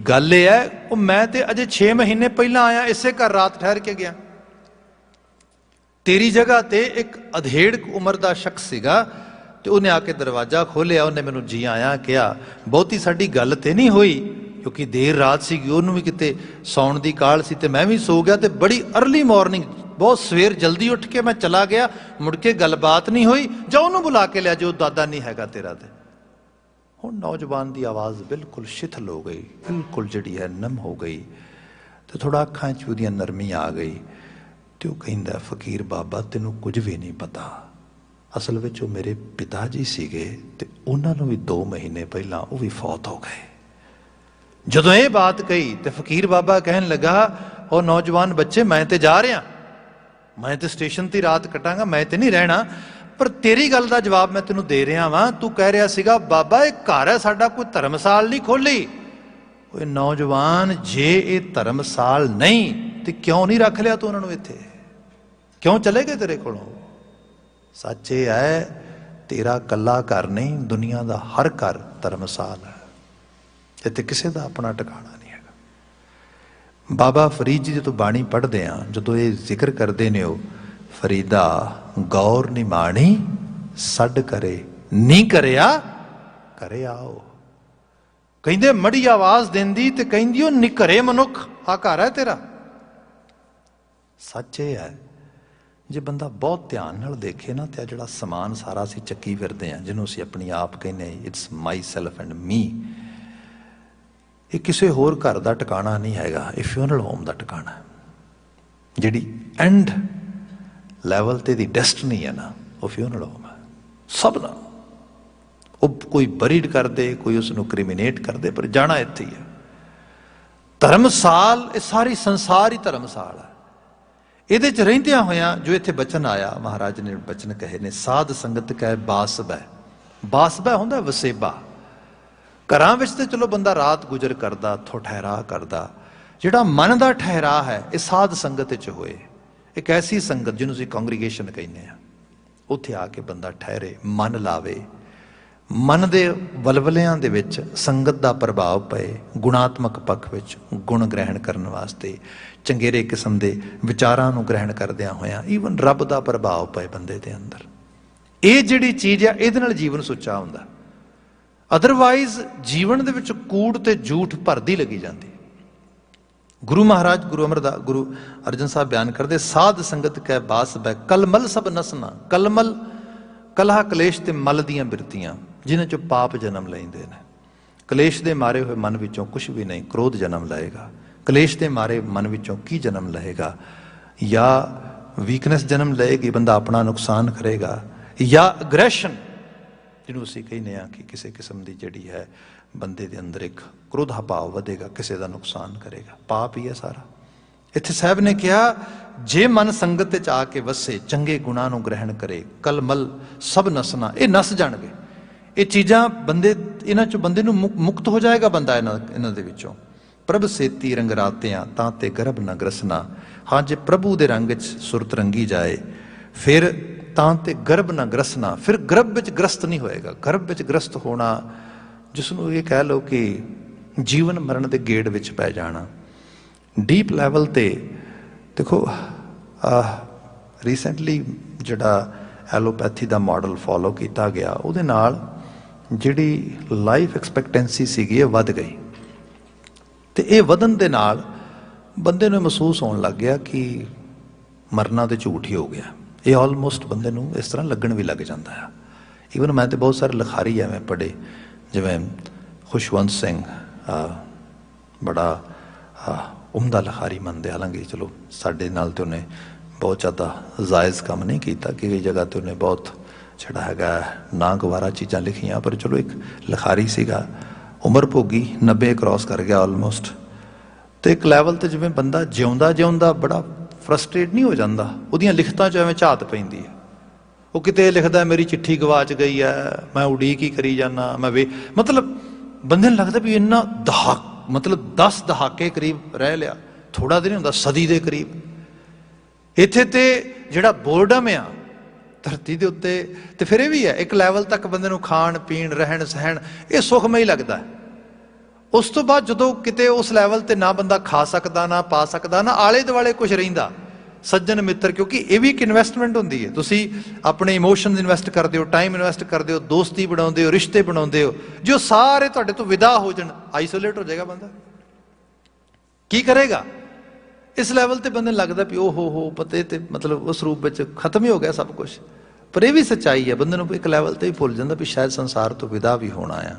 गल ये है वो मैं तो अजे 6 महीने पहला आया, इसे घर रात ठहर के गया। तेरी जगह ते एक अधेड़ उम्र का शख्स सीगा ते उन्हें आके दरवाजा खोलिया, उन्हें मैनूं जी आया कहा, बहुती साडी गल ते नहीं हुई क्योंकि देर रात सी, उन्होंने भी किते सौण दी काल सी ते मैं भी सो गया। ते बड़ी अर्ली मॉर्निंग बहुत सवेर जल्दी उठ के मैं चला गया, मुड़ के गलबात नहीं हुई, जा उन्होंने बुला के लिया जो दादा नहीं हैगा तेरा। ते हुण नौजवान की आवाज़ बिल्कुल शिथिल हो गई, बिल्कुल जिहड़ी है नम हो गई, तो थोड़ा अखां च उहदियां नरमी आ गई। तो कहंदा, फकीर बाबा तेनों कुछ भी नहीं पता, असल में वो मेरे पिता जी सीगे ते उन्हां नूं भी 2 महीने पहला वो भी फौत हो गए। जदों ये बात कही तो फकीर बाबा कहन लगा, ओ नौजवान बच्चे मैं तो जा रहा, मैं तो स्टेशन ते रात कटांगा, मैं तो नहीं रहना, पर तेरी गल का जवाब मैं तेनों दे रहा वां। तू कह रहा सीगा बाबा एक घर है साडा, कोई धर्मसाल नहीं खोली। ओए नौजवान जे ये धर्मसाल नहीं तो क्यों नहीं रख लिया तू उन्होंने इत्थे, क्यों चले गए तेरे कोलों? सच ये है तेरा कला घर नहीं, दुनिया का हर घर धर्मसाल है, इत्थे किसी का अपना टिकाणा नहीं है। बाबा फरीद जी जो बाणी पढ़ते हैं, जो ये जिक्र करते ने, फरीदा गौर नहीं माणी सड करे नहीं करया करे आओ। कहते मड़ी आवाज़ देंदी ते कहंदी निकरे मनुख आ घर है तेरा। सच ये है जे बंदा बहुत ध्यान नाल देखे ना तो जिहड़ा समान सारा असीं चक्की फिरदे हैं, जिन्हों असीं अपनी आप कहने it's my self and me, ये किसी होर घर का टिकाणा नहीं हैगा, ये फ्यूनरल होम का टिकाणा है। जिहड़ी एंड लैवल ते दी डेस्टनी है ना, वो फ्यूनरल होम है। सब ना वो कोई बरीड कर दे, कोई उसनूं क्रिमिनेट कर दे, पर जाना इत्थे ही है। धर्मसाल ये सारी संसार ही धर्मसाल है। ਇਹਦੇ ਚ ਰਹਿੰਦਿਆਂ ਹੋਇਆਂ जो इत्थे बचन आया, महाराज ने बचन कहे ने, साध संगत कह बासबै। बासबै हुंदा वसेबा, ਘਰਾਂ ਵਿੱਚ ਤੇ ਚਲੋ ਬੰਦਾ ਰਾਤ ਗੁਜ਼ਰ ਕਰਦਾ, ਉੱਥੋਂ ਠਹਿਰਾ ਕਰਦਾ। ਜਿਹੜਾ ਮਨ ਦਾ ਠਹਿਰਾ ਹੈ ਇਹ ਸਾਧ ਸੰਗਤ ਵਿੱਚ ਹੋਏ। ਇੱਕ ਐਸੀ ਸੰਗਤ ਜਿਹਨੂੰ ਅਸੀਂ ਕੰਗਰੀਗੇਸ਼ਨ ਕਹਿੰਦੇ ਹਾਂ, ਉੱਥੇ ਆ ਕੇ ਬੰਦਾ ਠਹਿਰੇ, ਮਨ ਲਾਵੇ, ਮਨ ਦੇ ਵਲਵਲਿਆਂ ਦੇ ਵਿੱਚ ਸੰਗਤ ਦਾ ਪ੍ਰਭਾਵ ਪਏ, ਗੁਣਾਤਮਕ ਪੱਖ ਵਿੱਚ ਗੁਣ ਗ੍ਰਹਿਣ ਕਰਨ ਵਾਸਤੇ, ਚੰਗੇਰੇ ਕਿਸਮ ਦੇ ਵਿਚਾਰਾਂ ਨੂੰ ਗ੍ਰਹਿਣ ਕਰਦਿਆਂ ਹੋਇਆਂ ਈਵਨ ਰੱਬ ਦਾ ਪ੍ਰਭਾਵ ਪਏ ਬੰਦੇ ਦੇ ਅੰਦਰ। ਇਹ ਜਿਹੜੀ ਚੀਜ਼ ਆ ਇਹਦੇ ਨਾਲ ਜੀਵਨ ਸੁੱਚਾ ਹੁੰਦਾ। ਅਦਰਵਾਈਜ਼ ਜੀਵਨ ਦੇ ਵਿੱਚ ਕੂੜ ਤੇ ਝੂਠ ਭਰਦੀ ਲੱਗੀ ਜਾਂਦੀ। ਗੁਰੂ ਮਹਾਰਾਜ ਗੁਰੂ ਅਰਜਨ ਸਾਹਿਬ ਬਿਆਨ ਕਰਦੇ, ਸਾਧ ਸੰਗਤ ਕੈ ਬਾਸ ਬੈ ਕਲਮਲ ਸਭ ਨਸਨਾ। ਕਲਮਲ ਕਲਹਾ ਕਲੇਸ਼ ਤੇ ਮਲ ਦੀਆਂ ਬਿਰਤੀਆਂ ਜਿਨ੍ਹਾਂ ਚੋਂ ਪਾਪ ਜਨਮ ਲੈਂਦੇ ਨੇ। ਕਲੇਸ਼ ਦੇ ਮਾਰੇ ਹੋਏ ਮਨ ਵਿੱਚੋਂ ਕੁਛ ਵੀ ਨਹੀਂ, ਕ੍ਰੋਧ ਜਨਮ ਲਏਗਾ। ਕਲੇਸ਼ ਦੇ ਮਾਰੇ ਮਨ ਵਿੱਚੋਂ ਕੀ ਜਨਮ ਲਏਗਾ? ਜਾਂ ਵੀਕਨੈਸ ਜਨਮ ਲਏਗੀ, ਬੰਦਾ ਆਪਣਾ ਨੁਕਸਾਨ ਕਰੇਗਾ, ਜਾਂ ਅਗਰੈਸ਼ਨ ਜਿਹਨੂੰ ਅਸੀਂ ਕਹਿੰਦੇ ਹਾਂ ਕਿ ਕਿਸੇ ਕਿਸਮ ਦੀ ਜਿਹੜੀ ਹੈ ਬੰਦੇ ਦੇ ਅੰਦਰ ਇੱਕ ਕ੍ਰੋਧਾ ਭਾਵ ਵਧੇਗਾ, ਕਿਸੇ ਦਾ ਨੁਕਸਾਨ ਕਰੇਗਾ। ਪਾਪ ਹੀ ਹੈ ਸਾਰਾ। ਇੱਥੇ ਸਾਹਿਬ ਨੇ ਕਿਹਾ ਜੇ ਮਨ ਸੰਗਤ ਵਿੱਚ ਆ ਕੇ ਵਸੇ, ਚੰਗੇ ਗੁਣਾਂ ਨੂੰ ਗ੍ਰਹਿਣ ਕਰੇ, ਕਲਮਲ ਸਭ ਨਸਣਾ, ਇਹ ਨਸ ਜਾਣਗੇ ਇਹ ਚੀਜ਼ਾਂ। ਬੰਦੇ ਇਹਨਾਂ ਚੋਂ ਬੰਦੇ ਨੂੰ ਮੁਕਤ ਹੋ ਜਾਏਗਾ ਬੰਦਾ ਇਹਨਾਂ ਦੇ ਵਿੱਚੋਂ। ਪ੍ਰਭ ਸੇਤੀ ਰੰਗ ਰਾਤਿਆਂ ਤਾਂ ਤੇ ਗਰਭ ਨਾ ਗ੍ਰਸਨਾ। ਹਾਂ, ਜੇ ਪ੍ਰਭੂ ਦੇ ਰੰਗ 'ਚ ਸੁਰਤ ਰੰਗੀ ਜਾਏ ਫਿਰ ਤਾਂ ਤੇ ਗਰਭ ਨਾ ਗ੍ਰਸਨਾ, ਫਿਰ ਗਰਭ ਵਿੱਚ ਗ੍ਰਸਤ ਨਹੀਂ ਹੋਏਗਾ। ਗਰਭ ਵਿੱਚ ਗ੍ਰਸਤ ਹੋਣਾ ਜਿਸ ਨੂੰ ਇਹ ਕਹਿ ਲਓ ਕਿ ਜੀਵਨ ਮਰਨ ਦੇ ਗੇੜ ਵਿੱਚ ਪੈ ਜਾਣਾ। ਡੀਪ ਲੈਵਲ ਤੇ ਦੇਖੋ, ਰੀਸੈਂਟਲੀ ਜਿਹੜਾ ਐਲੋਪੈਥੀ ਦਾ ਮਾਡਲ ਫੋਲੋ ਕੀਤਾ ਗਿਆ, ਉਹਦੇ ਨਾਲ ਜਿਹੜੀ ਲਾਈਫ ਐਕਸਪੈਕਟੈਂਸੀ ਸੀਗੀ ਇਹ ਵੱਧ ਗਈ। ਤੇ ਇਹ ਵਧਣ ਦੇ ਨਾਲ ਬੰਦੇ ਨੂੰ ਮਹਿਸੂਸ ਹੋਣ ਲੱਗ ਗਿਆ ਕਿ ਮਰਨਾ ਤੇ ਝੂਠ ਹੀ ਹੋ ਗਿਆ। ਇਹ ਆਲਮੋਸਟ ਬੰਦੇ ਨੂੰ ਇਸ ਤਰ੍ਹਾਂ ਲੱਗਣ ਵੀ ਲੱਗ ਜਾਂਦਾ ਹੈ। ਈਵਨ ਮੈਂ ਤੇ ਬਹੁਤ ਸਾਰੇ ਲਿਖਾਰੀ ਐਵੇਂ ਪੜ੍ਹੇ, ਜਿਵੇਂ ਖੁਸ਼ਵੰਤ ਸਿੰਘ, ਬੜਾ ਉਮਦਾ ਲਿਖਾਰੀ ਮੰਨਦੇ, ਹਾਲਾਂਕਿ ਚਲੋ ਸਾਡੇ ਨਾਲ ਤੇ ਉਹਨੇ ਬਹੁਤ ਜ਼ਿਆਦਾ ਜਾਇਜ਼ ਕੰਮ ਨਹੀਂ ਕੀਤਾ ਕਿ ਕਈ ਜਗ੍ਹਾ ਤੇ ਉਹਨੇ ਬਹੁਤ ਜਿਹੜਾ ਹੈਗਾ ਨਾ ਗਵਾਰਾ ਚੀਜ਼ਾਂ ਲਿਖੀਆਂ, ਪਰ ਚਲੋ ਇੱਕ ਲਿਖਾਰੀ ਸੀਗਾ। ਉਮਰ ਭੋਗੀ, 90 ਕ੍ਰਾਸ ਕਰ ਗਿਆ ਆਲਮੋਸਟ। ਤੇ ਇੱਕ ਲੈਵਲ ਤੇ ਜਿਵੇਂ ਬੰਦਾ ਜਿਉਂਦਾ ਬੜਾ ਫਰਸਟ੍ਰੇਟ ਨਹੀਂ ਹੋ ਜਾਂਦਾ, ਉਹਦੀਆਂ ਲਿਖਤਾਂ 'ਚ ਐਵੇਂ ਝਾਤ ਪੈਂਦੀ ਹੈ। ਉਹ ਕਿਤੇ ਲਿਖਦਾ ਮੇਰੀ ਚਿੱਠੀ ਗਵਾਚ ਗਈ ਹੈ, ਮੈਂ ਉਡੀਕ ਹੀ ਕਰੀ ਜਾਂਦਾ, ਮਤਲਬ ਬੰਦੇ ਨੂੰ ਲੱਗਦਾ ਵੀ ਇੰਨਾ ਮਤਲਬ 10 ਦਹਾਕੇ ਕਰੀਬ ਰਹਿ ਲਿਆ, ਥੋੜਾ ਦਿਨ ਹੁੰਦਾ, ਸਦੀ ਦੇ ਕਰੀਬ। ਇੱਥੇ ਤੇ ਜਿਹੜਾ ਬੋਰਡਮ ਆ ਧਰਤੀ ਦੇ ਉੱਤੇ, ਤੇ ਫਿਰ ਇਹ ਵੀ ਹੈ ਇੱਕ ਲੈਵਲ ਤੱਕ ਬੰਦੇ ਨੂੰ ਖਾਣ ਪੀਣ ਰਹਿਣ ਸਹਿਣ ਇਹ ਸੁਖਮਈ ਲੱਗਦਾ। ਉਸ ਤੋਂ ਬਾਅਦ ਜਦੋਂ ਕਿਤੇ ਉਸ ਲੈਵਲ ਤੇ ਨਾ ਬੰਦਾ ਖਾ ਸਕਦਾ, ਨਾ ਪਾ ਸਕਦਾ, ਨਾ ਆਲੇ ਦੁਆਲੇ ਕੁਝ ਰਹਿੰਦਾ, ਸੱਜਣ ਮਿੱਤਰ, ਕਿਉਂਕਿ ਇਹ ਵੀ ਇੱਕ ਇਨਵੈਸਟਮੈਂਟ ਹੁੰਦੀ ਹੈ। ਤੁਸੀਂ ਆਪਣੇ ਇਮੋਸ਼ਨਸ ਇਨਵੈਸਟ ਕਰਦੇ ਹੋ, ਟਾਈਮ ਇਨਵੈਸਟ ਕਰਦੇ ਹੋ, ਦੋਸਤੀ ਬਣਾਉਂਦੇ ਹੋ, ਰਿਸ਼ਤੇ ਬਣਾਉਂਦੇ ਹੋ, ਜੋ ਸਾਰੇ ਤੁਹਾਡੇ ਤੋਂ ਵਿਦਾ ਹੋ ਜਾਣ, ਆਈਸੋਲੇਟ ਹੋ ਜਾਏਗਾ ਬੰਦਾ। ਕੀ ਕਰੇਗਾ? ਇਸ ਲੈਵਲ ਤੇ ਬੰਦੇ ਨੂੰ ਲੱਗਦਾ ਵੀ ਉਹ ਹੋ ਪਤੇ ਤੇ ਮਤਲਬ ਉਸ ਰੂਪ ਵਿੱਚ ਖਤਮ ਹੀ ਹੋ ਗਿਆ ਸਭ ਕੁਝ। ਪਰ ਇਹ ਵੀ ਸੱਚਾਈ ਹੈ, ਬੰਦੇ ਨੂੰ ਇੱਕ ਲੈਵਲ ਤੇ ਹੀ ਭੁੱਲ ਜਾਂਦਾ ਵੀ ਸ਼ਾਇਦ ਸੰਸਾਰ ਤੋਂ ਵਿਦਾ ਵੀ ਹੋਣਾ ਆ।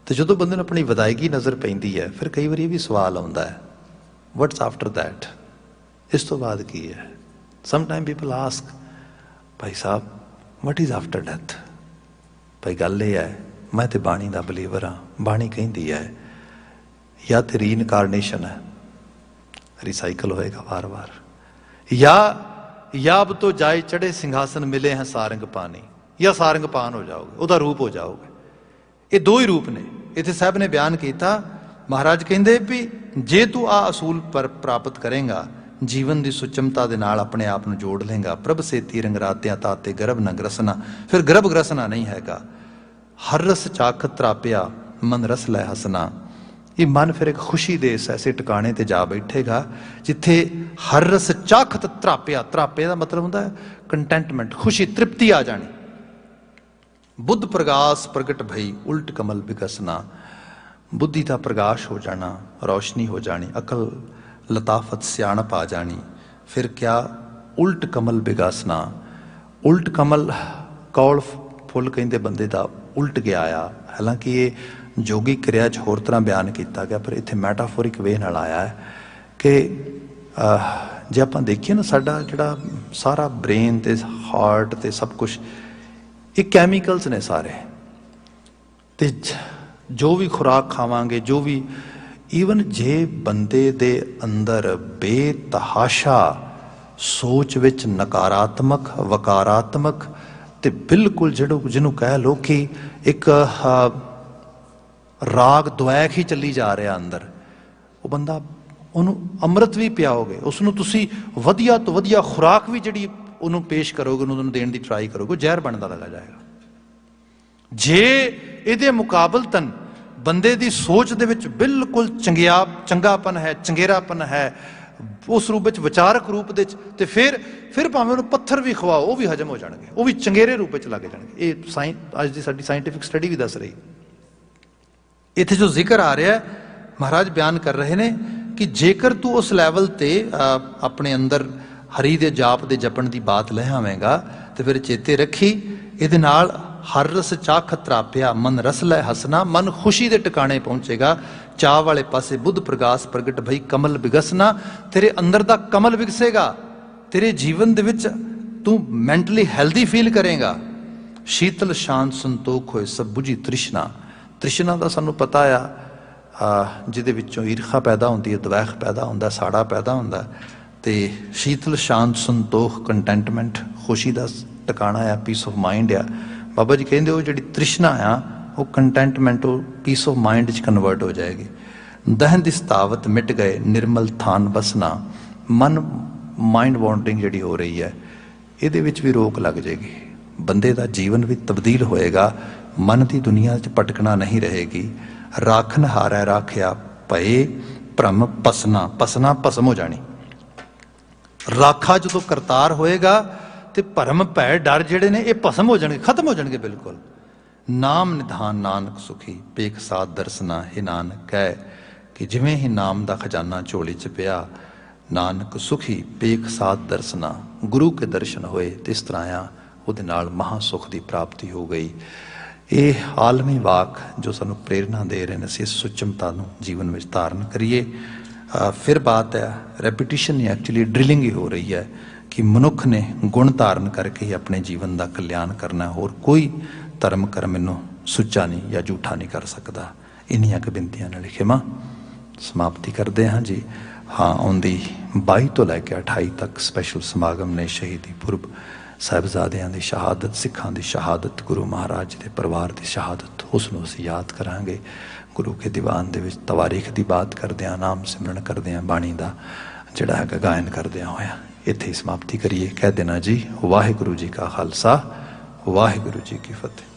ਤੇ ਜਦੋਂ ਬੰਦੇ ਨੂੰ ਆਪਣੀ ਵਿਦਾਇਗੀ ਨਜ਼ਰ ਪੈਂਦੀ ਹੈ, ਫਿਰ ਕਈ ਵਾਰੀ ਇਹ ਵੀ ਸਵਾਲ ਆਉਂਦਾ ਹੈ, ਵਟਸ ਆਫਟਰ ਦੈਟ? ਇਸ ਤੋਂ ਬਾਅਦ ਕੀ ਹੈ? Sometime people ask, Bhai Sahib what is after death? ਭਾਈ ਗੱਲ ਇਹ ਹੈ, ਮੈਂ ਤੇ ਬਾਣੀ ਦਾ ਬਲੀਵਰ ਹਾਂ। ਬਾਣੀ ਕਹਿੰਦੀ ਹੈ ਜਾਂ ਤੇ ਰੀਇਨਕਾਰਨੇਸ਼ਨ ਹੈ, रिसाइकल होएगा बार बार, या अब तो जाए चढ़े सिंहासन मिले हैं सारंग पानी, या सारंग पान हो जाओगे, ਉਹਦਾ रूप हो जाओगे। ये दो ही रूप ने। इत्थे साहब ने बयान किया, महाराज कहते भी जे तू आ असूल पर प्राप्त करेगा, जीवन की सुचमता दे नाल अपने आप ਨੂੰ जोड़ लेगा। प्रभ सेती रंग रातियां ताते गर्भ न ग्रसना, फिर गर्भ ग्रसना नहीं हैगा। हर रस चाखत तरापिया मन रस लै हसना। ਇਹ ਮਨ ਫਿਰ ਇੱਕ ਖੁਸ਼ੀ ਦੇ ਐਸੇ ਟਿਕਾਣੇ ਤੇ ਜਾ ਬੈਠੇਗਾ ਜਿੱਥੇ ਹਰ ਰਸ ਚਾਖਤ ਤਰਾਪਿਆ। ਤਰਾਪੇ ਦਾ ਮਤਲਬ ਹੁੰਦਾ ਹੈ ਕੰਟੈਂਟਮੈਂਟ, ਖੁਸ਼ੀ, ਤ੍ਰਿਪਤੀ ਆ ਜਾਣੀ। ਬੁੱਧ ਪ੍ਰਗਾਸ ਪ੍ਰਗਟ ਭਈ ਉਲਟ ਕਮਲ ਵਿਕਸਨਾ। ਬੁੱਧੀ ਦਾ ਪ੍ਰਗਾਸ਼ ਹੋ ਜਾਣਾ, ਰੌਸ਼ਨੀ ਹੋ ਜਾਣੀ, ਅਕਲ ਲਤਾਫਤ ਸਿਆਣਪ ਆ ਜਾਣੀ। ਫਿਰ ਕਿਆ? ਉਲਟ ਕਮਲ ਵਿਗਾਸਨਾ। ਉਲਟ ਕਮਲ ਕੌਲ ਫੁੱਲ ਕਹਿੰਦੇ ਬੰਦੇ ਦਾ ਉਲਟ ਗਿਆ ਆ। ਹਾਲਾਂਕਿ ਇਹ ਜੋਗੀ ਕਿਰਿਆ 'ਚ ਹੋਰ ਤਰ੍ਹਾਂ ਬਿਆਨ ਕੀਤਾ ਗਿਆ, ਪਰ ਇੱਥੇ ਮੈਟਾਫੋਰਿਕ ਵੇ ਨਾਲ ਆਇਆ ਹੈ ਕਿ ਜੇ ਆਪਾਂ ਦੇਖੀਏ ਨਾ, ਸਾਡਾ ਜਿਹੜਾ ਸਾਰਾ ਬ੍ਰੇਨ ਤੇ ਹਾਰਟ ਤੇ ਸਭ ਕੁਛ ਇਹ ਕੈਮੀਕਲਸ ਨੇ ਸਾਰੇ। ਤੇ ਜੋ ਵੀ ਖੁਰਾਕ ਖਾਵਾਂਗੇ, ਜੋ ਵੀ, ਈਵਨ ਜੇ ਬੰਦੇ ਦੇ ਅੰਦਰ ਬੇਤਹਾਸ਼ਾ ਸੋਚ ਵਿੱਚ ਨਕਾਰਾਤਮਕ, ਵਕਾਰਾਤਮਕ ਤੇ ਬਿਲਕੁਲ ਜਿਹਨੂੰ ਕਹਿ ਲਓ ਕਿ ਇੱਕ ਰਾਗ ਦੁਐਖ ਹੀ ਚੱਲੀ ਜਾ ਰਿਹਾ ਅੰਦਰ, ਉਹ ਬੰਦਾ ਉਹਨੂੰ ਅੰਮ੍ਰਿਤ ਵੀ ਪਿਆਓਗੇ, ਉਸ ਨੂੰ ਤੁਸੀਂ ਵਧੀਆ ਤੋਂ ਵਧੀਆ ਖੁਰਾਕ ਵੀ ਜਿਹੜੀ ਉਹਨੂੰ ਪੇਸ਼ ਕਰੋਗੇ, ਉਹਨੂੰ ਦੇਣ ਦੀ ਟਰਾਈ ਕਰੋਗੇ, ਜ਼ਹਿਰ ਬਣਦਾ ਲਗਾ ਜਾਏਗਾ। ਜੇ ਇਹਦੇ ਮੁਕਾਬਲਤਨ ਬੰਦੇ ਦੀ ਸੋਚ ਦੇ ਵਿੱਚ ਬਿਲਕੁਲ ਚੰਗਾਪਨ ਹੈ, ਚੰਗੇਰਾਪਨ ਹੈ, ਉਸ ਰੂਪ ਵਿੱਚ ਵਿਚਾਰਕ ਰੂਪ ਦੇ ਵਿੱਚ, ਤੇ ਫਿਰ ਭਾਵੇਂ ਉਹਨੂੰ ਪੱਥਰ ਵੀ ਖਵਾਓ ਉਹ ਵੀ ਹਜਮ ਹੋ ਜਾਣਗੇ, ਉਹ ਵੀ ਚੰਗੇਰੇ ਰੂਪ ਵਿੱਚ ਲੱਗ ਜਾਣਗੇ। ਇਹ ਅੱਜ ਦੀ ਸਾਡੀ ਸਾਇੰਟੀਫਿਕ ਸਟੱਡੀ ਵੀ ਦੱਸ ਰਹੀ। ਇੱਥੇ ਜੋ ਜ਼ਿਕਰ ਆ ਰਿਹਾ ਮਹਾਰਾਜ ਬਿਆਨ ਕਰ ਰਹੇ ਨੇ ਕਿ ਜੇਕਰ ਤੂੰ ਉਸ ਲੈਵਲ ਤੇ ਆਪਣੇ ਅੰਦਰ ਹਰੀ ਦੇ ਜਾਪ ਦੇ ਜਪਣ ਦੀ ਬਾਤ ਲੈ ਆਵੇਂਗਾ ਤੇ ਫਿਰ ਚੇਤੇ ਰੱਖੀ ਇਹਦੇ ਨਾਲ ਹਰ ਰਸ ਚਾਖ ਤਰਾਪਿਆ ਮਨ ਰਸ ਲੈ ਹਸਨਾ, ਮਨ ਖੁਸ਼ੀ ਦੇ ਟਿਕਾਣੇ ਪਹੁੰਚੇਗਾ, ਚਾਹ ਵਾਲੇ ਪਾਸੇ ਬੁੱਧ ਪ੍ਰਗਾਸ ਪ੍ਰਗਟ ਭਈ ਕਮਲ ਵਿਗਸਨਾ, ਤੇਰੇ ਅੰਦਰ ਦਾ ਕਮਲ ਵਿਗਸੇਗਾ, ਤੇਰੇ ਜੀਵਨ ਦੇ ਵਿੱਚ ਤੂੰ ਮੈਂਟਲੀ ਹੈਲਦੀ ਫੀਲ ਕਰੇਗਾ। ਸ਼ੀਤਲ ਸ਼ਾਂਤ ਸੰਤੋਖ ਹੋਏ ਸਭ ਬੁਝੀ ਤ੍ਰਿਸ਼ਨਾ, ਤ੍ਰਿਸ਼ਨਾ ਦਾ ਸਾਨੂੰ ਪਤਾ ਆ ਜਿਹਦੇ ਵਿੱਚੋਂ ਈਰਖਾ ਪੈਦਾ ਹੁੰਦੀ ਹੈ, ਦਵੈਖ ਪੈਦਾ ਹੁੰਦਾ, ਸਾੜਾ ਪੈਦਾ ਹੁੰਦਾ, ਤੇ ਸ਼ੀਤਲ ਸ਼ਾਂਤ ਸੰਤੋਖ ਕੰਟੈਂਟਮੈਂਟ ਖੁਸ਼ੀ ਦਾ ਟਿਕਾਣਾ ਆ, ਪੀਸ ਆਫ ਮਾਈਂਡ ਆ। ਬਾਬਾ ਜੀ ਕਹਿੰਦੇ ਉਹ ਜਿਹੜੀ ਤ੍ਰਿਸ਼ਨਾ ਆ ਉਹ ਕੰਟੈਂਟਮੈਂਟ, ਉਹ ਪੀਸ ਆਫ ਮਾਈਂਡ 'ਚ ਕਨਵਰਟ ਹੋ ਜਾਏਗੀ। ਦਹਨ ਦੀ ਸਤਾਵਤ ਮਿਟ ਗਏ ਨਿਰਮਲ ਥਾਨ ਬਸਨਾ, ਮਨ ਮਾਈਂਡ ਵਾਂਡਰਿੰਗ ਜਿਹੜੀ ਹੋ ਰਹੀ ਹੈ ਇਹਦੇ ਵਿੱਚ ਵੀ ਰੋਕ ਲੱਗ ਜਾਏਗੀ, ਬੰਦੇ ਦਾ ਜੀਵਨ ਵੀ ਤਬਦੀਲ ਹੋਏਗਾ, ਮਨ ਦੀ ਦੁਨੀਆ 'ਚ ਭਟਕਣਾ ਨਹੀਂ ਰਹੇਗੀ। ਰਾਖਨ ਹਾਰੈ ਰਾਖਿਆ ਭਏ ਭਰਮ ਪਸਨਾ, ਪਸਨਾ ਭਸਮ ਹੋ ਜਾਣੀ। ਰਾਖਾ ਜਦੋਂ ਕਰਤਾਰ ਹੋਏਗਾ ਤੇ ਭਰਮ ਭੈ ਡਰ ਜਿਹੜੇ ਨੇ ਇਹ ਭਸਮ ਹੋ ਜਾਣਗੇ, ਖਤਮ ਹੋ ਜਾਣਗੇ ਬਿਲਕੁਲ। ਨਾਮ ਨਿਧਾਨ ਨਾਨਕ ਸੁਖੀ ਪੇਖ ਸਾਧ ਦਰਸਨਾ, ਇਹ ਨਾਨਕ ਕਹਿ ਕਿ ਜਿਵੇਂ ਹੀ ਨਾਮ ਦਾ ਖਜ਼ਾਨਾ ਝੋਲੀ 'ਚ ਪਿਆ, ਨਾਨਕ ਸੁਖੀ ਪੇਖ ਸਾਧ ਦਰਸਨਾ, ਗੁਰੂ ਕੇ ਦਰਸ਼ਨ ਹੋਏ ਤੇ ਇਸ ਤਰ੍ਹਾਂ ਆ ਉਹਦੇ ਨਾਲ ਮਹਾ ਸੁਖ ਦੀ ਪ੍ਰਾਪਤੀ ਹੋ ਗਈ। ਇਹ ਆਲਮੀ ਵਾਕ ਜੋ ਸਾਨੂੰ ਪ੍ਰੇਰਨਾ ਦੇ ਰਹੇ ਨੇ, ਅਸੀਂ ਇਸ ਸੁਚਮਤਾ ਨੂੰ ਜੀਵਨ ਵਿੱਚ ਧਾਰਨ ਕਰੀਏ। ਫਿਰ ਬਾਤ ਹੈ ਰੈਪੀਟੀਸ਼ਨ ਹੀ, ਐਕਚੁਅਲੀ ਡਰਿਲਿੰਗ ਹੀ ਹੋ ਰਹੀ ਹੈ ਕਿ ਮਨੁੱਖ ਨੇ ਗੁਣ ਧਾਰਨ ਕਰਕੇ ਹੀ ਆਪਣੇ ਜੀਵਨ ਦਾ ਕਲਿਆਣ ਕਰਨਾ, ਹੋਰ ਕੋਈ ਧਰਮ ਕਰਮ ਇਹਨੂੰ ਸੁੱਚਾ ਨਹੀਂ ਜਾਂ ਝੂਠਾ ਨਹੀਂ ਕਰ ਸਕਦਾ। ਇੰਨੀਆਂ ਕੁ ਬੇਨਤੀਆਂ ਨਾਲ ਖਿਮਾ ਸਮਾਪਤੀ ਕਰਦੇ ਹਾਂ ਜੀ। ਹਾਂ, ਆਉਂਦੀ 22 ਤੋਂ ਲੈ ਕੇ 28 ਤੱਕ ਸਪੈਸ਼ਲ ਸਮਾਗਮ ਨੇ, ਸ਼ਹੀਦੀ ਪੁਰਬ, ਸਾਹਿਬਜ਼ਾਦਿਆਂ ਦੀ ਸ਼ਹਾਦਤ, ਸਿੱਖਾਂ ਦੀ ਸ਼ਹਾਦਤ, ਗੁਰੂ ਮਹਾਰਾਜ ਦੇ ਪਰਿਵਾਰ ਦੀ ਸ਼ਹਾਦਤ, ਉਸ ਨੂੰ ਅਸੀਂ ਯਾਦ ਕਰਾਂਗੇ। ਗੁਰੂ ਕੇ ਦੀਵਾਨ ਦੇ ਵਿੱਚ ਤਵਾਰੀਖ ਦੀ ਬਾਤ ਕਰਦਿਆਂ, ਨਾਮ ਸਿਮਰਨ ਕਰਦਿਆਂ, ਬਾਣੀ ਦਾ ਜਿਹੜਾ ਹੈਗਾ ਗਾਇਨ ਕਰਦਿਆਂ ਹੋਇਆ ਇੱਥੇ ਹੀ ਸਮਾਪਤੀ ਕਰੀਏ। ਕਹਿ ਦੇਣਾ ਜੀ, ਵਾਹਿਗੁਰੂ ਜੀ ਕਾ ਖਾਲਸਾ, ਵਾਹਿਗੁਰੂ ਜੀ ਕੀ ਫਤਿਹ।